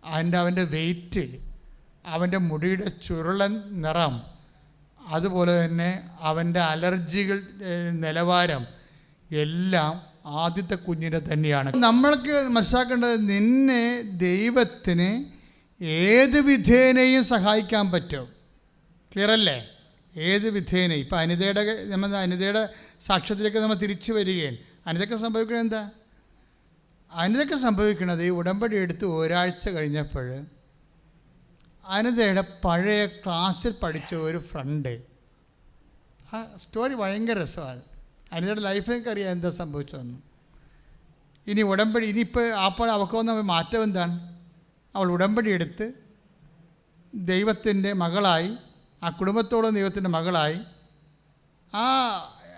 അവൻ്റെ വെയിറ്റ്, അവൻ്റെ മുടിയുടെ ചുരുളൻ നിറം, അതുപോലെ തന്നെ അവൻ്റെ അലർജികൾ നിലവാരം എല്ലാം ആദ്യത്തെ കുഞ്ഞിനെ തന്നെയാണ്. നമ്മൾക്ക് മനസ്സിലാക്കേണ്ടത്, നിന്നെ ദൈവത്തിന് ഏത് വിധേനയും സഹായിക്കാൻ പറ്റും. ക്ലിയർ അല്ലേ? ഏത് വിധേനയും. ഇപ്പോൾ അനിതയുടെ സാക്ഷ്യത്തിലേക്ക് നമ്മൾ തിരിച്ചു വരികയാണ്. അനിതയ്ക്ക് സംഭവിക്കണത് എന്താ? അനിതയ്ക്ക് സംഭവിക്കണത് ഈ ഉടമ്പടി എടുത്ത് ഒരാഴ്ച കഴിഞ്ഞപ്പോൾ അനിതയുടെ പഴയ ക്ലാസ്സിൽ പഠിച്ച ഒരു ഫ്രണ്ട്, ആ സ്റ്റോറി ഭയങ്കര രസമാണ്. അനിതയുടെ ലൈഫിലേക്ക് അറിയാം എന്താ സംഭവിച്ചതെന്ന്. ഇനി ഉടമ്പടി ഇനിയിപ്പോൾ അവൾക്ക് വന്ന മാറ്റം എന്താണ്? അവൾ ഉടമ്പടി എടുത്ത് ദൈവത്തിൻ്റെ മകളായി, ആ കുടുംബത്തോടും ദൈവത്തിൻ്റെ മകളായി.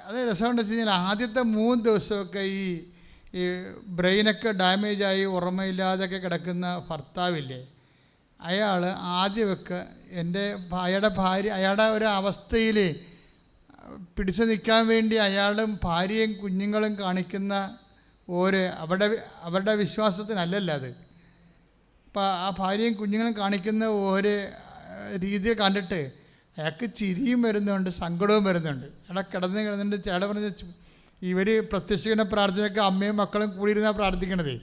അത് രസമുണ്ടെന്ന് വെച്ച് കഴിഞ്ഞാൽ ആദ്യത്തെ 3 ദിവസമൊക്കെ ഈ ബ്രെയിനൊക്കെ ഡാമേജായി ഓർമ്മയില്ലാതൊക്കെ കിടക്കുന്ന ഭർത്താവില്ലേ, അയാൾ ആദ്യമൊക്കെ അയാളുടെ ഒരു അവസ്ഥയിൽ പിടിച്ചു നിൽക്കാൻ വേണ്ടി അയാളും ഭാര്യയും കുഞ്ഞുങ്ങളും കാണിക്കുന്ന അവരുടെ വിശ്വാസത്തിനല്ലല്ലോ അത്. അപ്പോൾ ആ ഭാര്യയും കുഞ്ഞുങ്ങളും കാണിക്കുന്ന ഓരോ രീതിയിൽ കണ്ടിട്ട് അയാൾക്ക് ചിരിയും വരുന്നുണ്ട്, സങ്കടവും വരുന്നുണ്ട്. അയാളെ കിടന്നുണ്ട്. ചേട്ടൻ പറഞ്ഞ ഇവർ പ്രത്യക്ഷിക്കുന്ന പ്രാർത്ഥനയൊക്കെ അമ്മയും മക്കളും കൂടിയിരുന്നാണ് പ്രാർത്ഥിക്കണത്.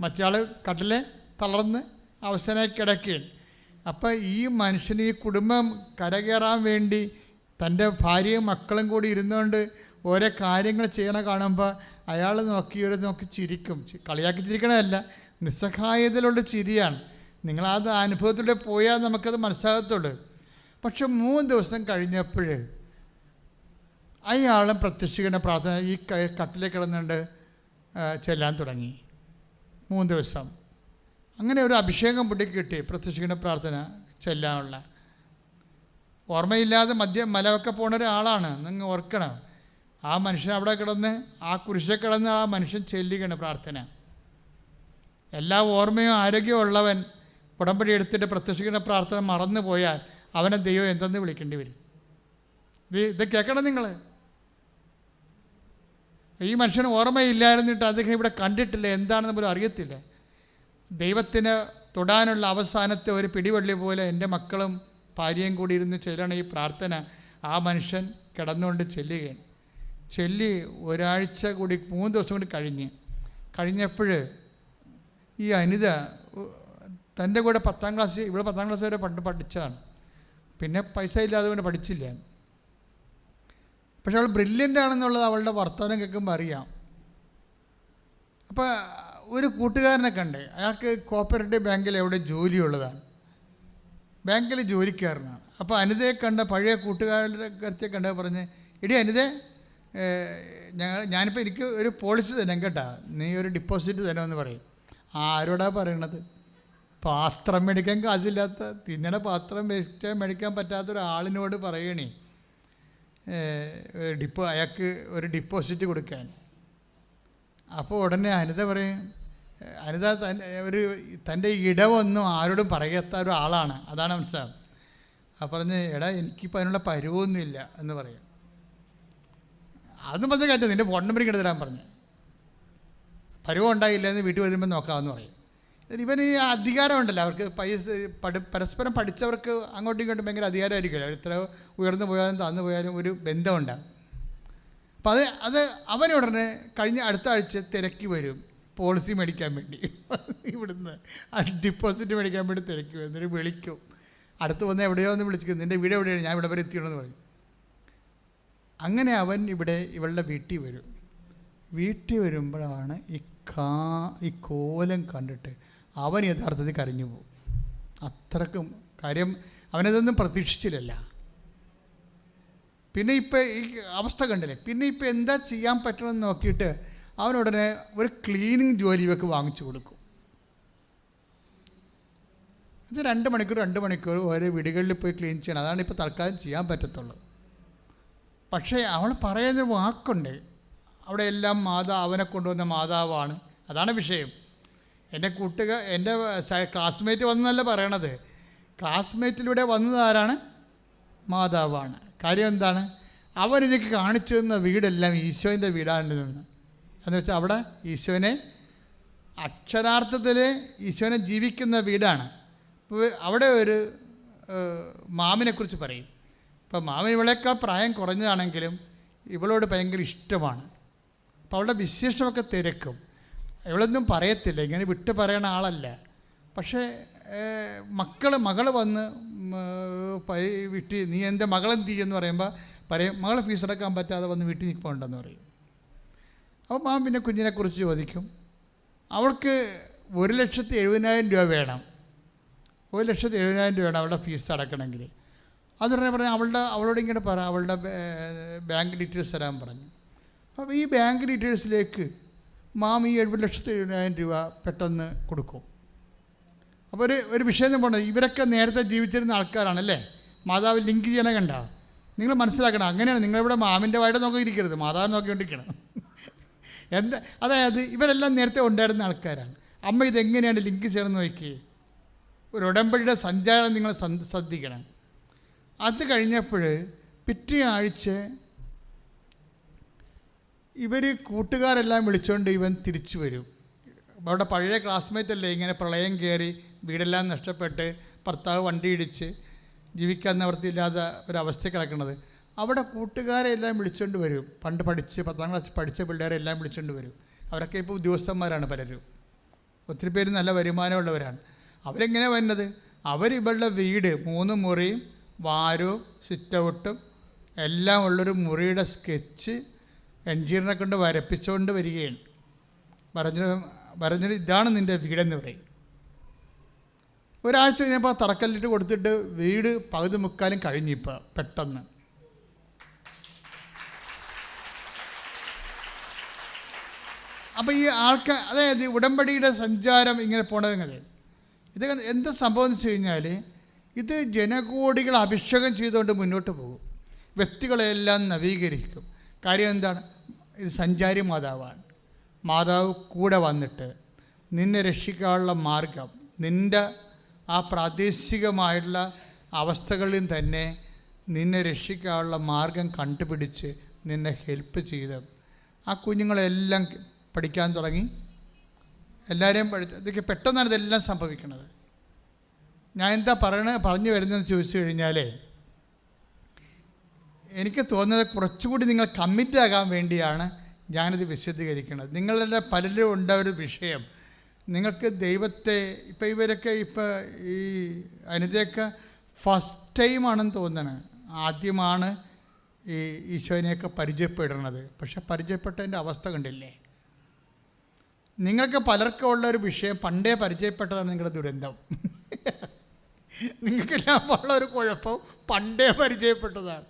മറ്റയാൾ കട്ടിലെ തളർന്ന് അവസാനമായി കിടക്കുകയാണ്. അപ്പോൾ ഈ മനുഷ്യന് ഈ കുടുംബം കരകയറാൻ വേണ്ടി തൻ്റെ ഭാര്യയും മക്കളും കൂടി ഇരുന്നുകൊണ്ട് ഓരോ കാര്യങ്ങൾ ചെയ്യണ കാണുമ്പോൾ അയാൾ നോക്കി ചിരിക്കും. കളിയാക്കി ചിരിക്കണമല്ല, നിസ്സഹായതയിലുള്ള ചിരിയാണ്. നിങ്ങളത് അനുഭവത്തിലൂടെ പോയാൽ നമുക്കത് മനസ്സിലാകത്തുള്ളൂ. പക്ഷെ 3 ദിവസം കഴിഞ്ഞപ്പോൾ അയാളും പ്രത്യക്ഷിക്കുന്ന പ്രാർത്ഥന ഈ കട്ടിലേക്ക് കിടന്നുകൊണ്ട് ചെല്ലാൻ തുടങ്ങി. 3 ദിവസം അങ്ങനെ ഒരു അഭിഷേകം പൊട്ടിക്ക് കിട്ടി. പ്രത്യക്ഷിക്കുന്ന പ്രാർത്ഥന ചെല്ലാനുള്ള ഓർമ്മയില്ലാതെ മലവൊക്കെ പോണ ഒരാളാണ്. നിങ്ങൾ ഓർക്കണം, ആ മനുഷ്യൻ അവിടെ കിടന്ന് ആ കുരിശിൽ കിടന്ന് ആ മനുഷ്യൻ ചെല്ലുകയാണ് പ്രാർത്ഥന. എല്ലാ ഓർമ്മയും ആരോഗ്യവും ഉള്ളവൻ ഉടമ്പടി എടുത്തിട്ട് പ്രത്യക്ഷിക്കുന്ന പ്രാർത്ഥന മറന്നു പോയാൽ അവനെ ദൈവം എന്തെന്ന് വിളിക്കേണ്ടി വരും. ഇത് കേൾക്കണം നിങ്ങൾ. ഈ മനുഷ്യന് ഓർമ്മയില്ലായിരുന്നിട്ട് അദ്ദേഹം ഇവിടെ കണ്ടിട്ടില്ല, എന്താണെന്ന് പോലും അറിയത്തില്ല. ദൈവത്തിന് തൊടാനുള്ള അവസാനത്തെ ഒരു പിടിവള്ളി പോലെ എൻ്റെ മക്കളും ഭാര്യയും കൂടി ഇരുന്ന് ചെല്ലണം ഈ പ്രാർത്ഥന. ആ മനുഷ്യൻ കിടന്നുകൊണ്ട് ചെല്ലുകയാണ്. ചൊല്ലി ഒരാഴ്ച കൂടി 3 ദിവസം കൂടി കഴിഞ്ഞപ്പോൾ ഈ അനിത തൻ്റെ കൂടെ 10ാം ക്ലാസ്, ഇവിടെ 10ാം ക്ലാസ് വരെ പഠിച്ചതാണ്. പിന്നെ പൈസ ഇല്ലാതെ കൊണ്ട് പഠിച്ചില്ല. പക്ഷെ അവൾ ബ്രില്യൻ്റ് ആണെന്നുള്ളത് അവളുടെ വർത്തമാനം കേൾക്കുമ്പോൾ അറിയാം. അപ്പോൾ ഒരു കൂട്ടുകാരനെ കണ്ട്, അയാൾക്ക് കോപ്പറേറ്റീവ് ബാങ്കിൽ എവിടെ ജോലിയുള്ളതാണ്, ബാങ്കിൽ ജോലിക്കാരനാണ്. അപ്പോൾ അനിതയെ കണ്ട പഴയ കൂട്ടുകാരത്തെ കണ്ട പറഞ്ഞ്, എടി അനിതേ, ഞാനിപ്പോൾ എനിക്ക് ഒരു പോളിസി തരാം കേട്ടാ, നീ ഒരു ഡിപ്പോസിറ്റ് തരാമെന്ന് പറയും. ആരോടാ പറയണത്? പാത്രം മേടിക്കാൻ കാശില്ലാത്ത, തിന്നണ പാത്രം മേടിക്കാൻ പറ്റാത്ത ഒരാളിനോട് പറയണേ അയാൾക്ക് ഒരു ഡിപ്പോസിറ്റ് കൊടുക്കാൻ. അപ്പോൾ ഉടനെ അനിത പറയും, അനിത തൻ്റെ ഇടവൊന്നും ആരോടും പറയാത്ത ഒരാളാണ്, അതാണ് മനസ്സിലാവും. അപ്പോൾ പറഞ്ഞ്, എടാ എനിക്കിപ്പോൾ അതിനുള്ള പരുവൊന്നുമില്ല എന്ന് പറയും. അതൊന്നും പറഞ്ഞ കാര്യം, നിൻ്റെ ഫോൺ നമ്പർ കിടത്തരാൻ പറഞ്ഞു. പരുവം ഉണ്ടായില്ല എന്ന് വീട്ടിൽ വരുമ്പോൾ നോക്കാമെന്ന് പറയും. ഇവന് ഈ അധികാരമുണ്ടല്ലോ, അവർക്ക് പരസ്പരം പഠിച്ചവർക്ക് അങ്ങോട്ടും ഇങ്ങോട്ടും ഭയങ്കര അധികാരമായിരിക്കുമല്ലോ. എത്ര ഉയർന്നു പോയാലും താഴ്ന്നു പോയാലും ഒരു ബന്ധമുണ്ടാകും. അപ്പം അത് അവനുടനെ അടുത്ത ആഴ്ച തിരക്കി വരും പോളിസി മേടിക്കാൻ വേണ്ടി. ഇവിടുന്ന് ഡിപ്പോസിറ്റ് മേടിക്കാൻ വേണ്ടി തിരക്കി വരും. എന്നിട്ട് വിളിക്കും, അടുത്ത് വന്ന് എവിടെയോ ഒന്ന് വിളിച്ചിരിക്കും, നിൻ്റെ വീട് എവിടെയാണ്, ഞാൻ ഇവിടെ വരെ എത്തിയണമെന്ന് പറയും. അങ്ങനെ അവൻ ഇവളുടെ വീട്ടിൽ വരും. വീട്ടിൽ വരുമ്പോഴാണ് ഈ കോലം കണ്ടിട്ട് അവൻ യഥാർത്ഥത്തിൽ കരഞ്ഞു പോകും. അത്രക്കും കാര്യം അവനതൊന്നും പ്രതീക്ഷിച്ചില്ലല്ല. പിന്നെ ഇപ്പം ഈ അവസ്ഥ കണ്ടില്ലേ, പിന്നെ ഇപ്പം എന്താ ചെയ്യാൻ പറ്റണമെന്ന് നോക്കിയിട്ട് അവനുടനെ ഒരു ക്ലീനിങ് ജോലി ഇവർക്ക് വാങ്ങിച്ചു കൊടുക്കും. ഇത് 2 മണിക്കൂർ ഓരോ വീടുകളിൽ പോയി ക്ലീൻ ചെയ്യണം. അതാണ് ഇപ്പോൾ തൽക്കാലം ചെയ്യാൻ പറ്റത്തുള്ളൂ. പക്ഷേ അവൾ പറയുന്നൊരു വാക്കുണ്ട്, അവിടെ എല്ലാം അവനെ കൊണ്ടുവന്ന മാതാവാണ്. അതാണ് വിഷയം. എൻ്റെ ക്ലാസ്മേറ്റ് വന്നതല്ല പറയണത്, ക്ലാസ്മേറ്റിലൂടെ വന്നതാരാണ്? മാതാവാണ്. കാര്യം എന്താണ്? അവരെനിക്ക് കാണിച്ചു തന്ന വീടെല്ലാം ഈശോൻ്റെ വീടാണ് നിന്ന്. എന്ന് വെച്ചാൽ അവിടെ ഈശോനെ അക്ഷരാർത്ഥത്തിൽ ഈശോനെ ജീവിക്കുന്ന വീടാണ്. അവിടെ ഒരു മാമിനെക്കുറിച്ച് പറയും. ഇപ്പം മാമൻ ഇവളേക്കാൾ പ്രായം കുറഞ്ഞതാണെങ്കിലും ഇവളോട് ഭയങ്കര ഇഷ്ടമാണ്. അപ്പോൾ അവളുടെ വിശേഷമൊക്കെ തിരക്കും. ഇവളൊന്നും പറയത്തില്ല, ഇങ്ങനെ വിട്ട് പറയണ ആളല്ല. പക്ഷേ മകൾ വന്ന് വീട്ടിൽ, നീ എൻ്റെ മകളെന്ത് ചെയ്യുമെന്ന് പറയുമ്പോൾ പറയും, മകളെ ഫീസ് അടക്കാൻ പറ്റാതെ വന്ന് വീട്ടിൽ നിൽപ്പുണ്ടെന്ന് പറയും. അപ്പോൾ മാം പിന്നെ കുഞ്ഞിനെക്കുറിച്ച് ചോദിക്കും. അവൾക്ക് 1,70,000 രൂപ വേണം. 1,70,000 രൂപ വേണം അവളുടെ ഫീസ് അടക്കണമെങ്കിൽ. അതുടനെ പറഞ്ഞാൽ അവളോട് ഇങ്ങനെ പറ, അവളുടെ ബാങ്ക് ഡീറ്റെയിൽസ് തരാൻ പറഞ്ഞു. അപ്പോൾ ഈ ബാങ്ക് ഡീറ്റെയിൽസിലേക്ക് മാം ഈ 70,70,000 രൂപ പെട്ടെന്ന് കൊടുക്കും. അപ്പോൾ ഒരു വിഷയം പോകണത്, ഇവരൊക്കെ നേരത്തെ ജീവിച്ചിരുന്ന ആൾക്കാരാണല്ലേ. മാതാവ് ലിങ്ക് ചെയ്യണ കണ്ട നിങ്ങൾ മനസ്സിലാക്കണം. അങ്ങനെയാണ് നിങ്ങളിവിടെ മാമിൻ്റെ വായിട്ട് നോക്കിയിരിക്കരുത്, മാതാവ് നോക്കിക്കൊണ്ടിരിക്കണം. അതായത് ഇവരെല്ലാം നേരത്തെ ഉണ്ടായിരുന്ന ആൾക്കാരാണ്. അമ്മ ഇതെങ്ങനെയാണ് ലിങ്ക് ചെയ്യണമെന്ന് നോക്കി ഒരു ഉടമ്പടിയുടെ സഞ്ചാരം നിങ്ങൾ ശ്രദ്ധിക്കണം. അത് കഴിഞ്ഞപ്പോൾ പിറ്റേ ആഴ്ച ഇവർ കൂട്ടുകാരെല്ലാം വിളിച്ചുകൊണ്ട് ഇവൻ തിരിച്ചു വരും. അവിടെ പഴയ ക്ലാസ്മേറ്റ് അല്ലേ, ഇങ്ങനെ പ്രളയം കയറി വീടെല്ലാം നഷ്ടപ്പെട്ട് ഭർത്താവ് വണ്ടി ഇടിച്ച് ജീവിക്കാൻ നിവൃത്തിയില്ലാത്ത ഒരവസ്ഥ കിടക്കുന്നത്. അവിടെ കൂട്ടുകാരെല്ലാം വിളിച്ചുകൊണ്ട് വരും. പണ്ട് 10ാം ക്ലാസ് പഠിച്ച പിള്ളേരെല്ലാം വിളിച്ചുകൊണ്ട് വരും. അവരൊക്കെ ഇപ്പോൾ ഉദ്യോഗസ്ഥന്മാരാണ് പലരും. ഒത്തിരി പേര് നല്ല വരുമാനമുള്ളവരാണ്. അവരെങ്ങനെ വരുന്നത്? അവരിവളുടെ വീട് 3 മുറിയും വാരവും സിറ്റൗട്ടും എല്ലാം ഉള്ളൊരു മുറിയുടെ സ്കെച്ച് എൻജിനീയറിനെ കൊണ്ട് വരപ്പിച്ചുകൊണ്ട് വരികയാണ്. പറഞ്ഞത് ഇതാണ് നിൻ്റെ വീടെന്ന് പറയും. ഒരാഴ്ച കഴിഞ്ഞപ്പോൾ തറക്കല്ലിട്ട് കൊടുത്തിട്ട് വീട് പകുതി മുക്കാലും കഴിഞ്ഞിപ്പോൾ പെട്ടെന്ന്. അപ്പോൾ ഈ ആൾക്കാർ, അതായത് ഉടമ്പടിയുടെ സഞ്ചാരം ഇങ്ങനെ പോണതെങ്ങനെ, ഇത് എന്താ സംഭവം എന്ന് വെച്ച് കഴിഞ്ഞാൽ, ഇത് ജനകോടികൾ അഭിഷേകം ചെയ്തുകൊണ്ട് മുന്നോട്ട് പോകും. വ്യക്തികളെല്ലാം നവീകരിക്കും. കാര്യം എന്താണ്? ഇത് സഞ്ചാരി മാതാവാണ്. മാതാവ് കൂടെ വന്നിട്ട് നിന്നെ രക്ഷിക്കാനുള്ള മാർഗം, നിൻ്റെ ആ പ്രാദേശികമായിട്ടുള്ള അവസ്ഥകളിൽ തന്നെ നിന്നെ രക്ഷിക്കാനുള്ള മാർഗം കണ്ടുപിടിച്ച് നിന്നെ ഹെൽപ്പ് ചെയ്ത് ആ കുഞ്ഞുങ്ങളെല്ലാം പഠിക്കാൻ തുടങ്ങി. എല്ലാവരെയും ഇതൊക്കെ പെട്ടെന്നാണ് ഇതെല്ലാം സംഭവിക്കുന്നത്. ഞാൻ എന്താ പറഞ്ഞു വരുന്നതെന്ന് ചോദിച്ചു കഴിഞ്ഞാൽ, എനിക്ക് തോന്നുന്നത് കുറച്ചുകൂടി നിങ്ങൾ കമ്മിറ്റ് ആകാൻ വേണ്ടിയാണ് ഞാനിത് വിശദീകരിക്കുന്നത്. നിങ്ങളുടെ പലരും ഉണ്ട ഒരു വിഷയം, നിങ്ങൾക്ക് ദൈവത്തെ ഇവരൊക്കെ ഈ അനിതയൊക്കെ ഫസ്റ്റ് ടൈമാണെന്ന് തോന്നുന്നത്, ആദ്യമാണ് ഈ ഈശോനെയൊക്കെ പരിചയപ്പെടുന്നത്. പക്ഷെ പരിചയപ്പെട്ടതിൻ്റെ അവസ്ഥ കണ്ടില്ലേ? നിങ്ങൾക്ക് പലർക്കും ഉള്ളൊരു വിഷയം പണ്ടേ പരിചയപ്പെട്ടതാണ് നിങ്ങളുടെ ദുരന്തം. നിങ്ങൾക്കെല്ലാം ഉള്ളൊരു കുഴപ്പം പണ്ടേ പരിചയപ്പെട്ടതാണ്.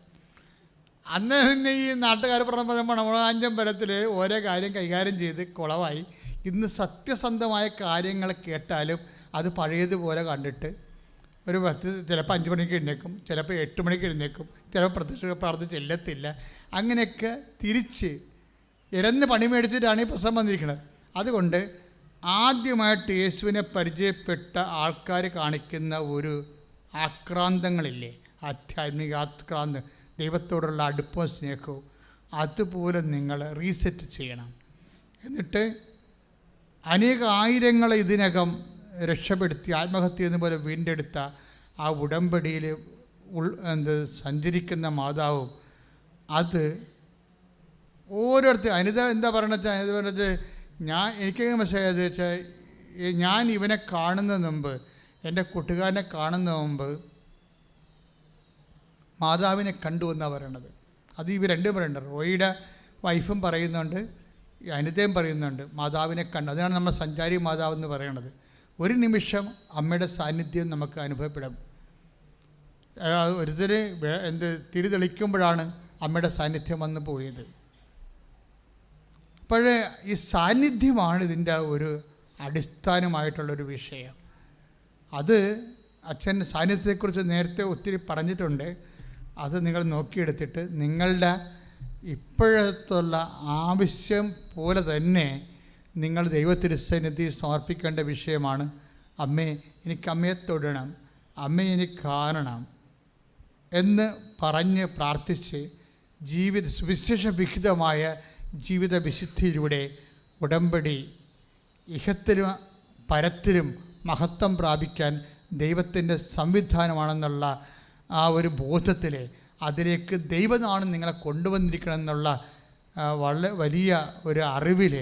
അന്ന് തന്നെ ഈ നാട്ടുകാർ പറഞ്ഞപ്പോൾ മണവാഞ്ചമ്പലത്തിൽ ഓരോ കാര്യം കൈകാര്യം ചെയ്ത് കുളമായി. ഇന്ന് സത്യസന്ധമായ കാര്യങ്ങൾ കേട്ടാലും അത് പഴയതുപോലെ കണ്ടിട്ട് ഒരു ചിലപ്പോൾ 5 മണിക്ക് എഴുന്നേക്കും, ചിലപ്പോൾ 8 മണിക്ക് എഴുന്നേക്കും, ചിലപ്പോൾ പ്രത്യക്ഷ പ്രാർത്ഥന ചെല്ലത്തില്ല. അങ്ങനെയൊക്കെ തിരിച്ച് ഇരന്ന് പണി മേടിച്ചിട്ടാണ് ഈ പ്രശ്നം വന്നിരിക്കുന്നത്. അതുകൊണ്ട് ആദ്യമായിട്ട് യേശുവിനെ പരിചയപ്പെട്ട ആൾക്കാർ കാണിക്കുന്ന ഒരു ആക്രാന്തങ്ങളില്ലേ, ആധ്യാത്മിക ആക്രാന്തം, ദൈവത്തോടുള്ള അടുപ്പവും സ്നേഹവും, അതുപോലെ നിങ്ങൾ റീസെറ്റ് ചെയ്യണം. എന്നിട്ട് ആയിരങ്ങളെ ഇതിനകം രക്ഷപ്പെടുത്തി ആത്മഹത്യ എന്നപോലെ വീണ്ടെടുത്ത ആ ഉടമ്പടിയിൽ സഞ്ചരിക്കുന്ന മാതാവും, അത് ഓരോരുത്തർ അനിത എന്താ പറയണത് എനിക്കെങ്ങനെ മനസ്സിലായത് വെച്ചാൽ, ഞാൻ ഇവനെ കാണുന്നതിന് മുമ്പ്, എൻ്റെ കൂട്ടുകാരനെ കാണുന്നതിന് മുമ്പ് മാതാവിനെ കണ്ടു എന്നാണ് പറയണത്. അത് ഇവർ രണ്ടും പറയുന്നുണ്ട്. റോയിയുടെ വൈഫും പറയുന്നുണ്ട്, അനിതയും പറയുന്നുണ്ട്, മാതാവിനെ കണ്ടു. അതാണ് നമ്മൾ സഞ്ചാരി മാതാവെന്ന് പറയണത്. ഒരു നിമിഷം അമ്മയുടെ സാന്നിധ്യം നമുക്ക് അനുഭവപ്പെടും. ഒരുത്തർ തിരി തെളിക്കുമ്പോഴാണ് അമ്മയുടെ സാന്നിധ്യം വന്ന് പോയത്. അപ്പോഴേ ഈ സാന്നിധ്യമാണ് ഇതിൻ്റെ ഒരു അടിസ്ഥാനമായിട്ടുള്ളൊരു വിഷയം. അത് അച്ഛൻ സാന്നിധ്യത്തെക്കുറിച്ച് നേരത്തെ ഒത്തിരി പറഞ്ഞിട്ടുണ്ട്. അത് നിങ്ങൾ നോക്കിയെടുത്തിട്ട് നിങ്ങളുടെ ഇപ്പോഴത്തുള്ള ആവശ്യം പോലെ തന്നെ നിങ്ങൾ ദൈവത്തിരുസന്നിധി സമർപ്പിക്കേണ്ട വിഷയമാണ്. അമ്മേ, എനിക്ക് അമ്മയെ തൊടണം, അമ്മയെ എനിക്ക് കാണണം എന്ന് പറഞ്ഞ് പ്രാർത്ഥിച്ച് സുവിശേഷ വിഹിതമായ ജീവിത വിശുദ്ധിയിലൂടെ ഉടമ്പടി ഇഹത്തിലും പരത്തിലും മഹത്വം പ്രാപിക്കാൻ ദൈവത്തിൻ്റെ സംവിധാനമാണെന്നുള്ള ആ ഒരു ബോധത്തിൽ അതിലേക്ക് ദൈവമാണ് നിങ്ങളെ കൊണ്ടുവന്നിരിക്കണം എന്നുള്ള വളരെ വലിയ ഒരു അറിവിൽ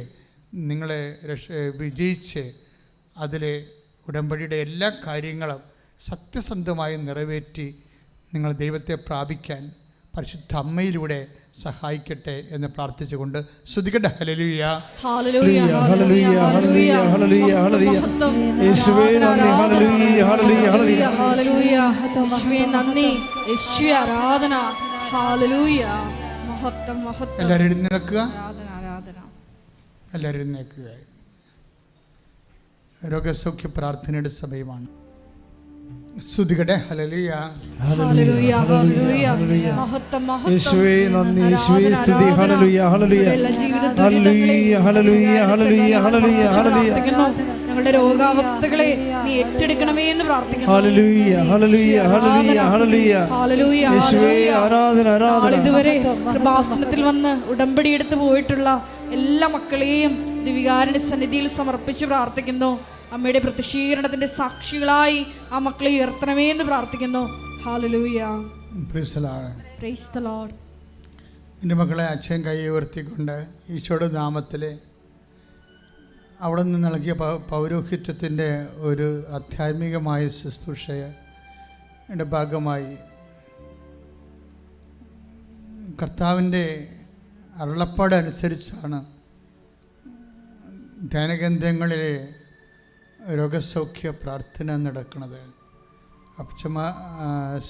നിങ്ങൾ വിജയിച്ച് അതിൽ ഉടമ്പടിയുടെ എല്ലാ കാര്യങ്ങളും സത്യസന്ധമായി നിറവേറ്റി നിങ്ങൾ ദൈവത്തെ പ്രാപിക്കാൻ പരിശുദ്ധ അമ്മയിലൂടെ സഹായിക്കട്ടെ എന്ന് പ്രാർത്ഥിച്ചുകൊണ്ട് സ്തുതിക്കട്ടെ. ഹല്ലേലൂയ, ഹല്ലേലൂയ, ഹല്ലേലൂയ, ഹല്ലേലൂയ, ഹല്ലേലൂയ, ഹല്ലേലൂയ. യേശുവേ നന്ദി, ഹല്ലേലൂയ, ഹല്ലേലൂയ, ഹല്ലേലൂയ, ഹല്ലേലൂയ. യേശുവേ നന്ദി, യേശുവേ ആരാധന. ഹല്ലേലൂയ, മഹത്വം, മഹത്വം. എല്ലാവരും എഴുന്നേൽക്കുക, ആരാധന. എല്ലാവരും എഴുന്നേൽക്കുക. രോഗസൗഖ്യ പ്രാർത്ഥനയുടെ സമയമാണ്. സ്തുതിക്കട്ടെ. ഹല്ലേലൂയ, ഹല്ലേലൂയ, ഹല്ലേലൂയ, മഹത്വം, മഹത്വം. യേശുവേ നന്ദി, യേശുവേ സ്തുതി. ഹല്ലേലൂയ, ഹല്ലേലൂയ, ഹല്ലേലൂയ, ഹല്ലേലൂയ, ഹല്ലേലൂയ, ഹല്ലേലൂയ, ഹല്ലേലൂയ. ഞങ്ങളുടെ രോഗാവസ്ഥകളെ നീ ഏറ്റെടുക്കണമേ എന്ന് പ്രാർത്ഥിക്കുന്നു. ഹല്ലേലൂയ, ഹല്ലേലൂയ, ഹല്ലേലൂയ, ഹല്ലേലൂയ, ഹല്ലേലൂയ. യേശുവേ ആരാധന, ആരാധന. ഇതുവരെ കൃപാസനത്തിൽ വന്ന് ഉടമ്പടി എടുത്ത് പോയിട്ടുള്ള എല്ലാ മക്കളെയും ദിവികാരുടെ സന്നിധിയിൽ സമർപ്പിച്ച് പ്രാർത്ഥിക്കുന്നു. അമ്മയുടെ പ്രത്യക്ഷീകരണത്തിന്റെ സാക്ഷികളായി ആ മക്കളെ ഉയർത്തണമേ എന്ന് പ്രാർത്ഥിക്കുന്നു. Hallelujah, praise the Lord. Praise the Lord. എൻ്റെ മക്കളെ അച്ഛൻ കൈ ഉയർത്തിക്കൊണ്ട് ഈശോയുടെ നാമത്തിൽ അവിടെ നിന്ന് നൽകിയ പൗരോഹിത്യത്തിൻ്റെ ഒരു ആധ്യാത്മികമായ ശുശ്രൂഷയുടെ ഭാഗമായി കർത്താവിൻ്റെ അരുളപ്പാട് അനുസരിച്ചാണ് ധ്യാനകേന്ദ്രങ്ങളിലെ രോഗസൗഖ്യ പ്രാർത്ഥന നടക്കുന്നത്.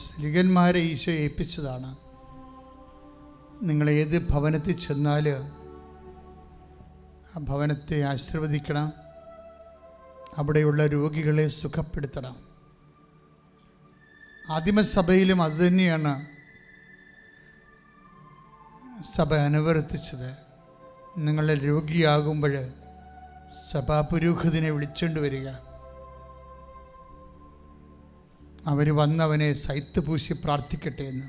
സ്ത്രീകന്മാരെ ഈശോ ഏൽപ്പിച്ചതാണ്. നിങ്ങൾ ഏത് ഭവനത്തിൽ ചെന്നാൽ ആ ഭവനത്തെ ആശീർവദിക്കണം, അവിടെയുള്ള രോഗികളെ സുഖപ്പെടുത്തണം. ആദിമസഭയിലും അതുതന്നെയാണ് സഭ അനുവർത്തിച്ചത്. നിങ്ങളുടെ രോഗിയാകുമ്പോൾ സഭാപുരോഹിതനെ വിളിച്ചുകൊണ്ട് വരിക, അവർ വന്നവനെ സൈത്ത് പൂശി പ്രാർത്ഥിക്കട്ടെ എന്ന്.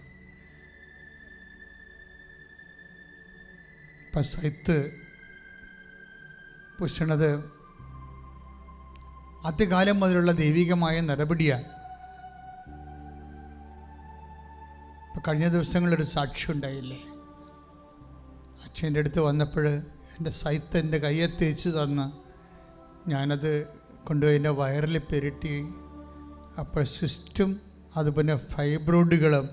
ഇപ്പം സൈത്ത് പുഷണത് ആദ്യകാലം മുതലുള്ള ദൈവികമായ നടപടിയാണ്. ഇപ്പം കഴിഞ്ഞ ദിവസങ്ങളൊരു സാക്ഷ്യം ഉണ്ടായില്ലേ, അച്ഛൻ്റെ അടുത്ത് വന്നപ്പോൾ എൻ്റെ സൈത്ത് എൻ്റെ കയ്യെ തേച്ച് തന്ന് ഞാനത് കൊണ്ടുപോയി എൻ്റെ വയറിൽ പെരട്ടി. അപ്പോൾ സിസ്റ്റും അതുപോലെ ഫൈബ്രോയിഡുകളും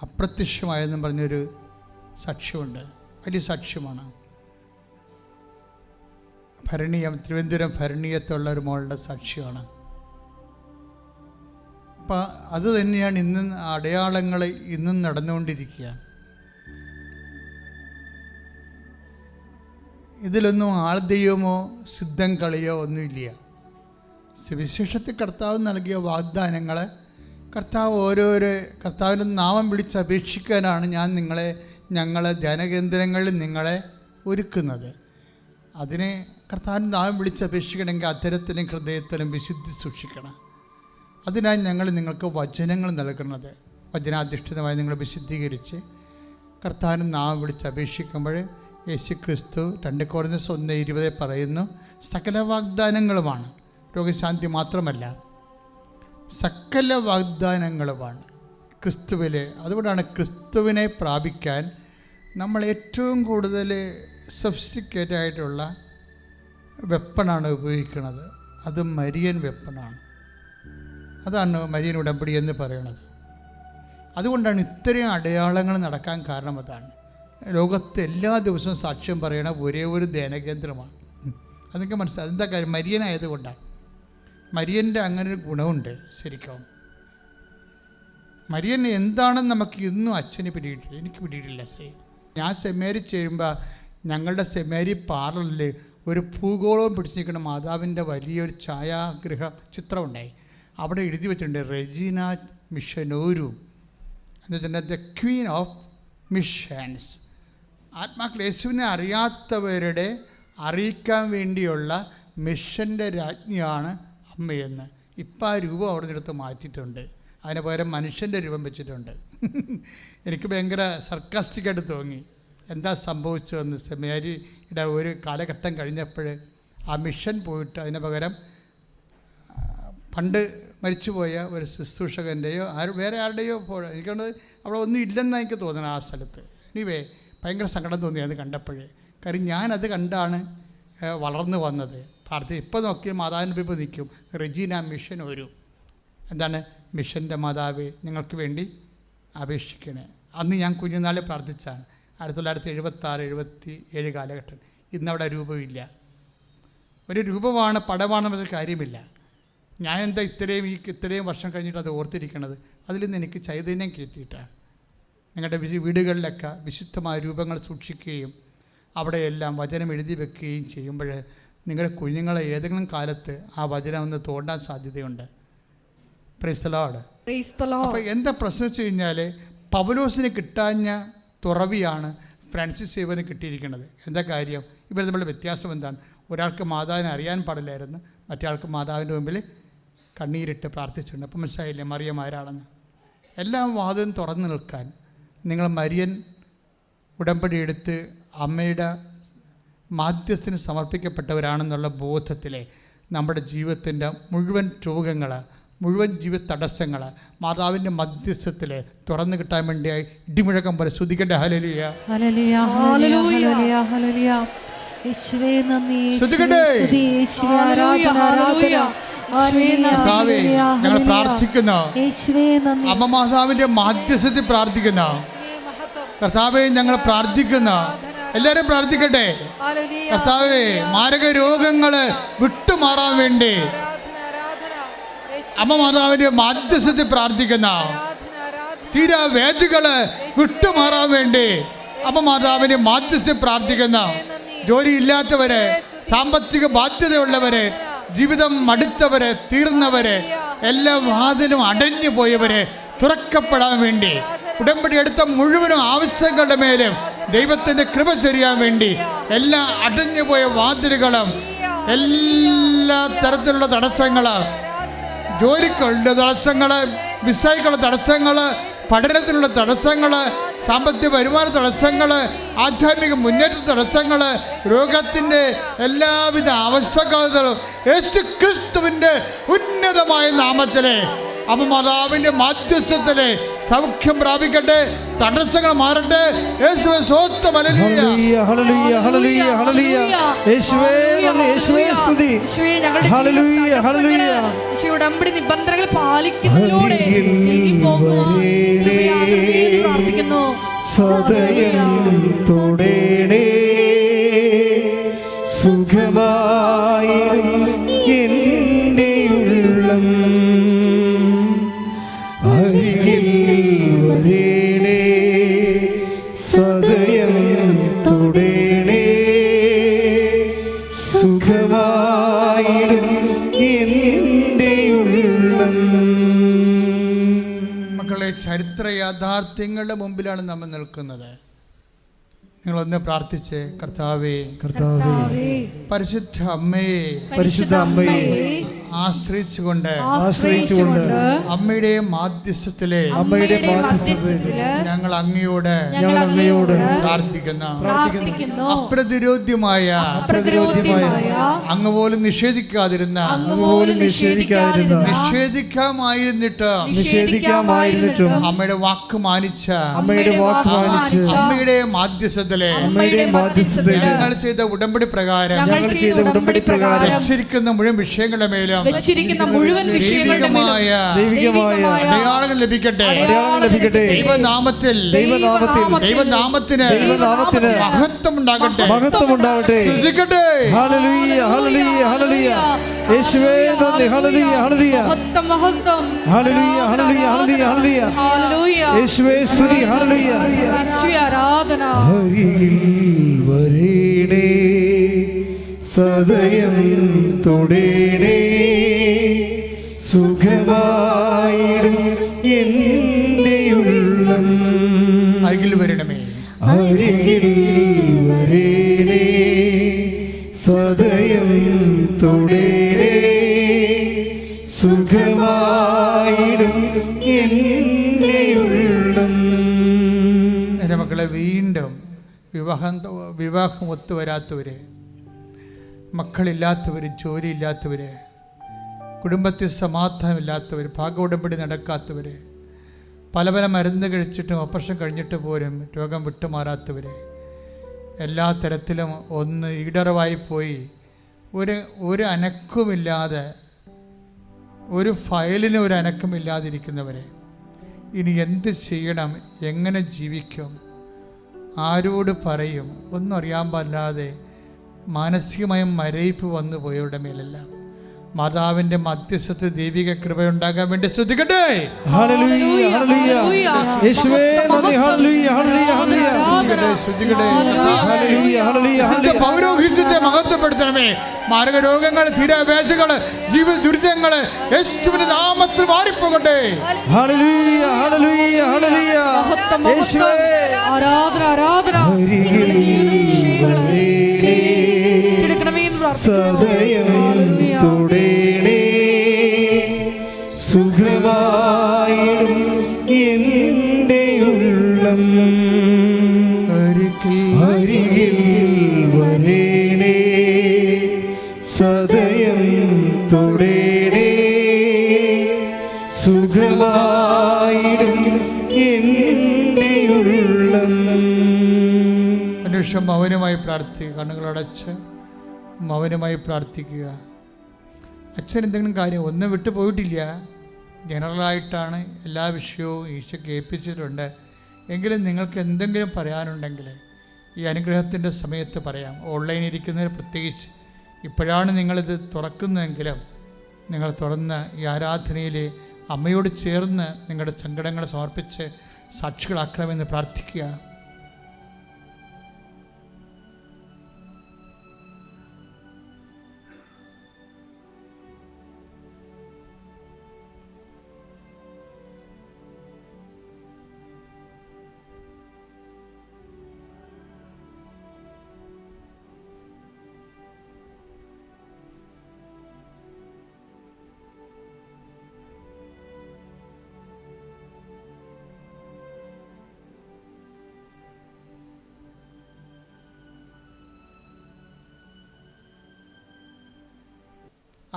അപ്രത്യക്ഷമായെന്നും പറഞ്ഞൊരു സാക്ഷ്യമുണ്ട്. വലിയ സാക്ഷ്യമാണ്. ഭരണീയം, തിരുവനന്തപുരം ഭരണീയത്തുള്ള ഒരു മോളുടെ സാക്ഷ്യമാണ്. അപ്പം അത് തന്നെയാണ് ഇന്നും അടയാളങ്ങൾ ഇന്നും നടന്നുകൊണ്ടിരിക്കുക. ഇതിലൊന്നും ആൾദൈവമോ സിദ്ധം കളിയോ ഒന്നുമില്ല. സുവിശേഷത്തിൽ കർത്താവ് നൽകിയ വാഗ്ദാനങ്ങൾ കർത്താവിൻ്റെ നാമം വിളിച്ചപേക്ഷിക്കാനാണ് ഞങ്ങളെ ധ്യാനകേന്ദ്രങ്ങളിൽ നിങ്ങളെ ഒരുക്കുന്നത്. അതിനെ കർത്താവിൻ്റെ നാമം വിളിച്ചപേക്ഷിക്കണമെങ്കിൽ അത്തരത്തിലും ഹൃദയത്തിലും വിശുദ്ധി സൂക്ഷിക്കണം. അതിനായി ഞങ്ങൾ നിങ്ങൾക്ക് വചനങ്ങൾ നൽകുന്നത്. വചനാധിഷ്ഠിതമായി നിങ്ങൾ വിശുദ്ധീകരിച്ച് കർത്താവിൻ്റെ നാമം വിളിച്ചപേക്ഷിക്കുമ്പോൾ യേശു ക്രിസ്തു 2 കൊരിന്ത്യർ 1:20 പറയുന്നു, സകല വാഗ്ദാനങ്ങളുമാണ്, രോഗശാന്തി മാത്രമല്ല, സകല വാഗ്ദാനങ്ങളുമാണ് ക്രിസ്തുവിലെ. അതുകൊണ്ടാണ് ക്രിസ്തുവിനെ പ്രാപിക്കാൻ നമ്മൾ ഏറ്റവും കൂടുതൽ സഫിസ്റ്റിക്കേറ്റഡ് ആയിട്ടുള്ള വെപ്പണാണ് ഉപയോഗിക്കുന്നത്. അത് മരിയൻ വെപ്പണാണ്. അതാണ് മരിയൻ ഉടമ്പടി എന്ന് പറയുന്നത്. അതുകൊണ്ടാണ് ഇത്രയും അടയാളങ്ങൾ നടക്കാൻ കാരണം. അതാണ് ലോകത്ത് എല്ലാ ദിവസവും സാക്ഷ്യം പറയണ ഒരേ ഒരു ധ്യാനകേന്ദ്രമാണ്. അതൊക്കെ മനസ്സിലായി. അതെന്താ കാര്യം? മരിയനായതുകൊണ്ടാണ്. മരിയൻ്റെ അങ്ങനൊരു ഗുണമുണ്ട്. ശരിക്കും മരിയൻ എന്താണെന്ന് നമുക്ക് ഇന്നും അച്ഛന് പിടിയിട്ടില്ല, എനിക്ക് പിടിയിട്ടില്ല. ഞാൻ സെമിനാരി ചേരുമ്പോൾ ഞങ്ങളുടെ സെമിനാരി പാർലറിൽ ഒരു ഭൂഗോളവും പിടിച്ച് നിൽക്കുന്ന മാതാവിൻ്റെ വലിയൊരു ഛായാഗ്രഹ ചിത്രമുണ്ടായി. അവിടെ എഴുതി വെച്ചിട്ടുണ്ട് റെജീന മിഷനോരും എന്ന് വെച്ചിട്ടുണ്ടെങ്കിൽ ദ ക്വീൻ ഓഫ് മിഷൻസ്. ആത്മാക്കൾ യേശുവിനെ അറിയാത്തവരുടെ അറിയിക്കാൻ വേണ്ടിയുള്ള മിഷൻ്റെ രാജ്ഞിയാണ് അമ്മയെന്ന്. ഇപ്പം ആ രൂപം അവിടെ നിന്നെടുത്ത് മാറ്റിയിട്ടുണ്ട്. അതിന് പകരം മനുഷ്യൻ്റെ രൂപം വെച്ചിട്ടുണ്ട്. എനിക്ക് ഭയങ്കര സർക്കാസ്റ്റിക്കായിട്ട് തോന്നി. എന്താ സംഭവിച്ചതെന്ന്. സെമിനാരിയുടെ ഒരു കാലഘട്ടം കഴിഞ്ഞപ്പോൾ ആ മിഷൻ പോയിട്ട് അതിന് പകരം പണ്ട് മരിച്ചുപോയ ഒരു ശുശ്രൂഷകൻ്റെയോ വേറെ ആരുടെയോ എനിക്കൊണ്ട് അവിടെ ഒന്നും ഇല്ലെന്നാണ് എനിക്ക് തോന്നുന്നത് ആ സ്ഥലത്ത്. എനിവേ ഭയങ്കര സങ്കടം തോന്നി അത് കണ്ടപ്പോഴേ. കാര്യം ഞാനത് കണ്ടാണ് വളർന്നു വന്നത്. ഇപ്പോൾ നോക്കി മാതാവിൻ്റെ ഇപ്പോൾ നിൽക്കും റെജീന മിഷൻ ഒരു എന്താണ് മിഷൻ്റെ മാതാവേ ഞങ്ങൾക്ക് വേണ്ടി അപേക്ഷിക്കണേ. അന്ന് ഞാൻ കുഞ്ഞുനാളിൽ പ്രാർത്ഥിച്ചാണ്. 1976-77 കാലഘട്ടം. ഇന്നവിടെ രൂപമില്ല. ഒരു രൂപമാണ് പടമാണെന്നൊരു കാര്യമില്ല. ഞാൻ എന്താ ഇത്രയും വർഷം കഴിഞ്ഞിട്ട് അത് ഓർത്തിരിക്കണത്? അതിൽ നിന്ന് എനിക്ക് ചൈതന്യം കയറ്റിയിട്ടാണ്. നിങ്ങളുടെ വീടുകളിലൊക്കെ വിശുദ്ധമായ രൂപങ്ങൾ സൂക്ഷിക്കുകയും അവിടെയെല്ലാം വചനം എഴുതി വെക്കുകയും ചെയ്യുമ്പോൾ നിങ്ങളുടെ കുഞ്ഞുങ്ങളെ ഏതെങ്കിലും കാലത്ത് ആ വചനം ഒന്ന് തോണ്ടാൻ സാധ്യതയുണ്ട്. Praise the Lord. അപ്പോൾ എന്താ പ്രശ്നം വെച്ച് കഴിഞ്ഞാൽ പൗലോസിന് കിട്ടാഞ്ഞ തുറവിയാണ് ഫ്രാൻസിസ് സേവന് കിട്ടിയിരിക്കുന്നത്. എന്താ കാര്യം? ഇവർ തമ്മിലുള്ള വ്യത്യാസം എന്താണ്? ഒരാൾക്ക് മാതാവിനെ അറിയാൻ പാടില്ലായിരുന്നു, മറ്റേ മാതാവിൻ്റെ മുമ്പിൽ കണ്ണീരിട്ട് പ്രാർത്ഥിച്ചിട്ടുണ്ട്. അപ്പം മനസ്സിലായില്ലേ മറിയം ആരാണെന്ന്? എല്ലാ വാതിലും തുറന്നു നിൽക്കാൻ നിങ്ങൾ മരിയൻ ഉടമ്പടി എടുത്ത് അമ്മയുടെ മാധ്യസ്ഥത്തിന് സമർപ്പിക്കപ്പെട്ടവരാണെന്നുള്ള ബോധത്തിലെ നമ്മുടെ ജീവിതത്തിൻ്റെ മുഴുവൻ രോഗങ്ങൾ, മുഴുവൻ ജീവിത തടസ്സങ്ങൾ മാതാവിൻ്റെ മധ്യസ്ഥത്തിൽ തുറന്നു കിട്ടാൻ വേണ്ടിയായി ഇടിമുഴക്കം പോലെ ശ്രുതിക്കട്ടെ. ഹല്ലേലൂയ ഹല്ലേലൂയ ഹല്ലേലൂയ ഹല്ലേലൂയ യേശുവേ നന്ദി, ശ്രുതിക്കട്ടെ. യേശുവേ ആരാധന ആരാധന. കർത്താവേ ഞങ്ങൾ പ്രാർത്ഥിക്കുന്നു. യേശുവേ നന്ദി. അമ്മ മാതാവിൻ്റെ മധ്യസ്ഥത്തിൽ പ്രാർത്ഥിക്കുന്നു. കർത്താവേ ഞങ്ങൾ പ്രാർത്ഥിക്കുന്നു. എല്ലാവരും പ്രാർത്ഥിക്കട്ടെ. കർത്താവേ മാരക രോഗങ്ങൾ വിട്ടുമാറാൻ വേണ്ടി അമ്മ മാതാവിന്റെ മധ്യസ്ഥത്തിൽ പ്രാർത്ഥിക്കുന്ന തീരാവേദികള് വിട്ടുമാറാൻ വേണ്ടി അമ്മ മാതാവിന്റെ മധ്യസ്ഥത്തിൽ പ്രാർത്ഥിക്കുന്ന ജോലിയില്ലാത്തവരെ, സാമ്പത്തിക ബാധ്യതയുള്ളവരെ, ജീവിതം മടുത്തവരെ, തീർന്നവരെ, എല്ലാ വാതിലും അടഞ്ഞു പോയവരെ തുറക്കപ്പെടാൻ വേണ്ടി ഉടമ്പടി എടുത്ത മുഴുവനും ആവശ്യങ്ങളുടെ മേലും ദൈവത്തിൻ്റെ കൃപ ചൊരിയാൻ വേണ്ടി എല്ലാ അടഞ്ഞുപോയ വാതിലുകളും, എല്ലാ തരത്തിലുള്ള തടസ്സങ്ങൾ, ജോലിക്കുള്ള തടസ്സങ്ങൾ, വിസയ്ക്കുള്ള തടസ്സങ്ങൾ, പഠനത്തിനുള്ള തടസ്സങ്ങൾ, സാമ്പത്തിക വരുമാന തടസ്സങ്ങൾ, ആധ്യാത്മിക മുന്നേറ്റ തടസ്സങ്ങൾ, രോഗത്തിൻ്റെ എല്ലാവിധ ആവശ്യകതകളും യേശു ക്രിസ്തുവിൻ്റെ ഉന്നതമായ നാമത്തിലെ മാതാവിൻ്റെ മാധ്യസ്ഥത്തിലെ സൗഖ്യം പ്രാപിക്കട്ടെ, തടസ്സങ്ങൾ മാറട്ടെ. യേശുവേ സ്വസ്ഥം. ഹല്ലേലൂയ ഹല്ലേലൂയ ഹല്ലേലൂയ ഹല്ലേലൂയ. യേശുവേ നന്ദി, യേശുവേ സ്തുതി. ഹല്ലേലൂയ ഹല്ലേലൂയ. യേശുവേ ഉടമ്പടി നിബന്ധനകൾ പാലിക്കുന്നതിലൂടെ പ്രാർത്ഥിക്കുന്നു. സദയം തൊടേണേ സുഖമായി എൻ്റെ ഉള്ളം, അരികിൽ വരേണേ സദയം തൊടേണേ സുഖമായിടും എൻ്റെ ഉള്ളം. മക്കളെ, ചരിത്ര യാഥാർത്ഥ്യങ്ങളുടെ മുമ്പിലാണ് നമ്മൾ നിൽക്കുന്നത്. നിങ്ങളൊന്ന് പ്രാർത്ഥിച്ച്, കർത്താവേ, കർത്താവേ, പരിശുദ്ധ അമ്മയെ, പരിശുദ്ധ അമ്മയെ ആശ്രയിച്ചുകൊണ്ട് അമ്മയുടെ മാധ്യസ്ഥത്തിലെ ഞങ്ങൾ അങ്ങയോട് പ്രാർത്ഥിക്കുന്നു. അപ്രതിരോധ്യമായ അങ്ങ് പോലും നിഷേധിക്കാതിരുന്ന നിഷേധിക്കാമായിരുന്നിട്ടും അമ്മയുടെ വാക്ക് മാനിച്ച അമ്മയുടെ മാധ്യസ്ഥത്തിലെ ഞങ്ങൾ ചെയ്ത ഉടമ്പടി പ്രകാരം വെച്ചിരിക്കുന്ന മുഴുവൻ വിഷയങ്ങളുടെ മേലും അടയാളങ്ങൾ ലഭിക്കട്ടെ. ദൈവനാമത്തിന് മഹത്വം ഉണ്ടാകട്ടെ. ശ്രദ്ധിക്കട്ടെ. ഹല്ലേലൂയ ഹല്ലേലൂയ ഹല്ലേലൂയ. യേശുവേ നന്ദി. ഹല്ലേലൂയ ഹല്ലേലൂയ ഹല്ലേലൂയ ഹല്ലേലൂയ ഹല്ലേലൂയ ഹല്ലേലൂയ. യേശുവേ സ്തുതി. ഹല്ലേലൂയ. യേശുവേ ആരാധന. അരികിൽ വരേണേ സദയം തൊടേണേ സുഖമായിടും എൻ്റെ ഉള്ളം. അരികിൽ വരണമേ, അരികിൽ വരേണേ സദയം തൊടേണേ സുഖമായിടും എൻ്റെ ഉള്ളം. എൻ്റെ മക്കളെ, വീണ്ടും വിവാഹം ഒത്തുവരാത്തവര്, മക്കളില്ലാത്തവർ, ജോലിയില്ലാത്തവർ, കുടുംബത്തിൽ സമാധാനമില്ലാത്തവർ, ഭാഗോടമ്പടി നടക്കാത്തവർ, പല പല മരുന്ന് കഴിച്ചിട്ടും ഓപ്പറേഷൻ കഴിഞ്ഞിട്ട് പോലും രോഗം വിട്ടുമാറാത്തവർ, എല്ലാ തരത്തിലും ഒന്ന് ഈടറവായി പോയി ഒരു അനക്കവുമില്ലാതെ, ഒരു ഫയലിന് ഒരു അനക്കമില്ലാതിരിക്കുന്നവരെ ഇനി എന്ത് ചെയ്യണം, എങ്ങനെ ജീവിക്കും, ആരോട് പറയും, ഒന്നും അറിയാൻ പാടില്ലാതെ മാനസികമായും മരയിപ്പ് വന്നു പോയവരുടെ മേലെല്ലാം മാതാവിന്റെ മധ്യസ്ഥ ദൈവിക കൃപയുണ്ടാകാൻ വേണ്ടി ശ്രദ്ധിക്കട്ടെ. ഹല്ലേലൂയ ഹല്ലേലൂയ. യേശുവേ നന്ദി. ഹല്ലേലൂയ ഹല്ലേലൂയ ഹല്ലേലൂയ. ശ്രദ്ധിക്കട്ടെ. ഹല്ലേലൂയ ഹല്ലേലൂയ ഹല്ലേലൂയ. പൗരോഹിത്യത്തെ മഹത്വപ്പെടുത്തണമേ. മാരക രോഗങ്ങൾ, തീരാവേദകൾ, ജീവിത ദുരിതങ്ങൾ യേശുവിന്റെ നാമത്തിൽ മാറിപ്പോകട്ടെ. ഹല്ലേലൂയ ഹല്ലേലൂയ ഹല്ലേലൂയ. യേശുവേ ആരാധന ആരാധന. സദയം തൊടേണേ സുഖമായിടും എൻ്റെ ഉള്ളം. അരികിൽ വരേണേ സദയം തൊടേണേ സുഖമായിടും എൻ്റെ ഉള്ളം. അന്വേഷണം മൗനമായി പ്രാർത്ഥിക്കുക. കണ്ണുകളടച്ച് മൗനമായി പ്രാർത്ഥിക്കുക. അച്ഛൻ എന്തെങ്കിലും കാര്യം ഒന്നും വിട്ടു പോയിട്ടില്ല. ജനറലായിട്ടാണ് എല്ലാ വിഷയവും ഈശോയ്ക്ക് ഏൽപ്പിച്ചിട്ടുണ്ട്. എങ്കിലും നിങ്ങൾക്ക് എന്തെങ്കിലും പറയാനുണ്ടെങ്കിൽ ഈ അനുഗ്രഹത്തിൻ്റെ സമയത്ത് പറയാം. ഓൺലൈനിൽ ഇരിക്കുന്നവർ പ്രത്യേകിച്ച് ഇപ്പോഴാണ് നിങ്ങളിത് തുറക്കുന്നതെങ്കിലും നിങ്ങൾ തുറന്ന് ഈ ആരാധനയിൽ അമ്മയോട് ചേർന്ന് നിങ്ങളുടെ സങ്കടങ്ങൾ സമർപ്പിച്ച് സാക്ഷികളാക്കണമെന്ന് പ്രാർത്ഥിക്കുക.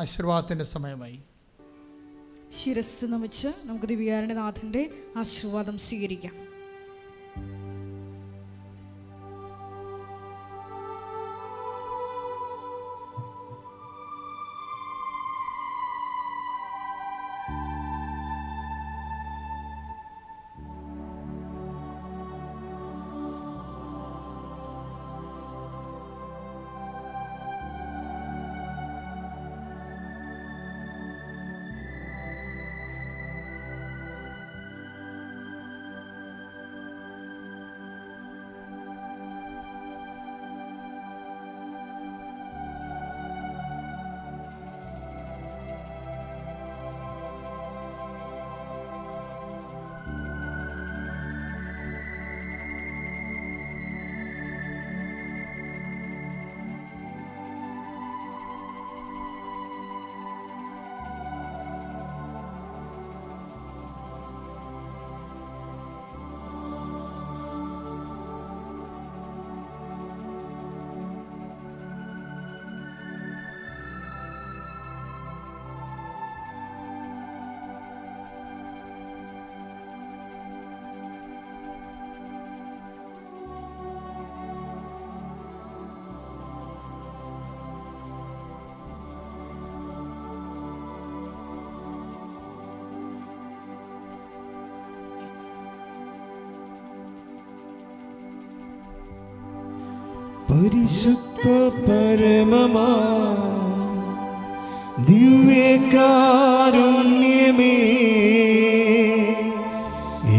ആശീർവാദത്തിൻ്റെ സമയമായി. ശിരസ് നമിച്ച് നമുക്ക് ദിവ്യകാരുണ്യനാഥൻ്റെ ആശീർവാദം സ്വീകരിക്കാം. പരിശുദ്ധ പരമമാ ദിവ്യകാരുണ്യമേ,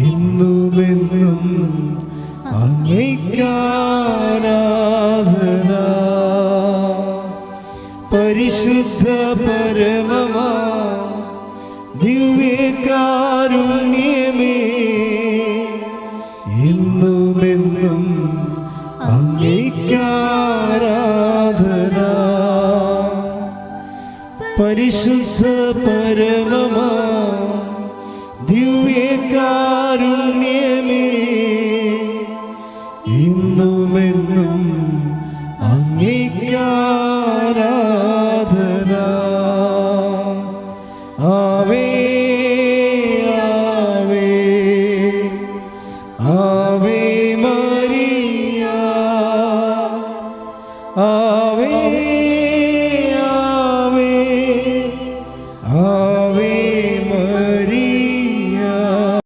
എന്നുമെന്നും അങ്ങേയ്ക്കാരാധന. പരിശുദ്ധ പരമമാ ദിവ്യകാരുണ്യമേ, എന്നുമെന്നും അങ്ങേയ്ക്കാരാധന. പരിശുദ്ധ പരമമാ ദിവ്യകാരുണ്യമേ, എന്നുമെന്നും അങ്ങേയ്ക്കാരാധന. ആവേ ആവേ ആവേ മരിയ,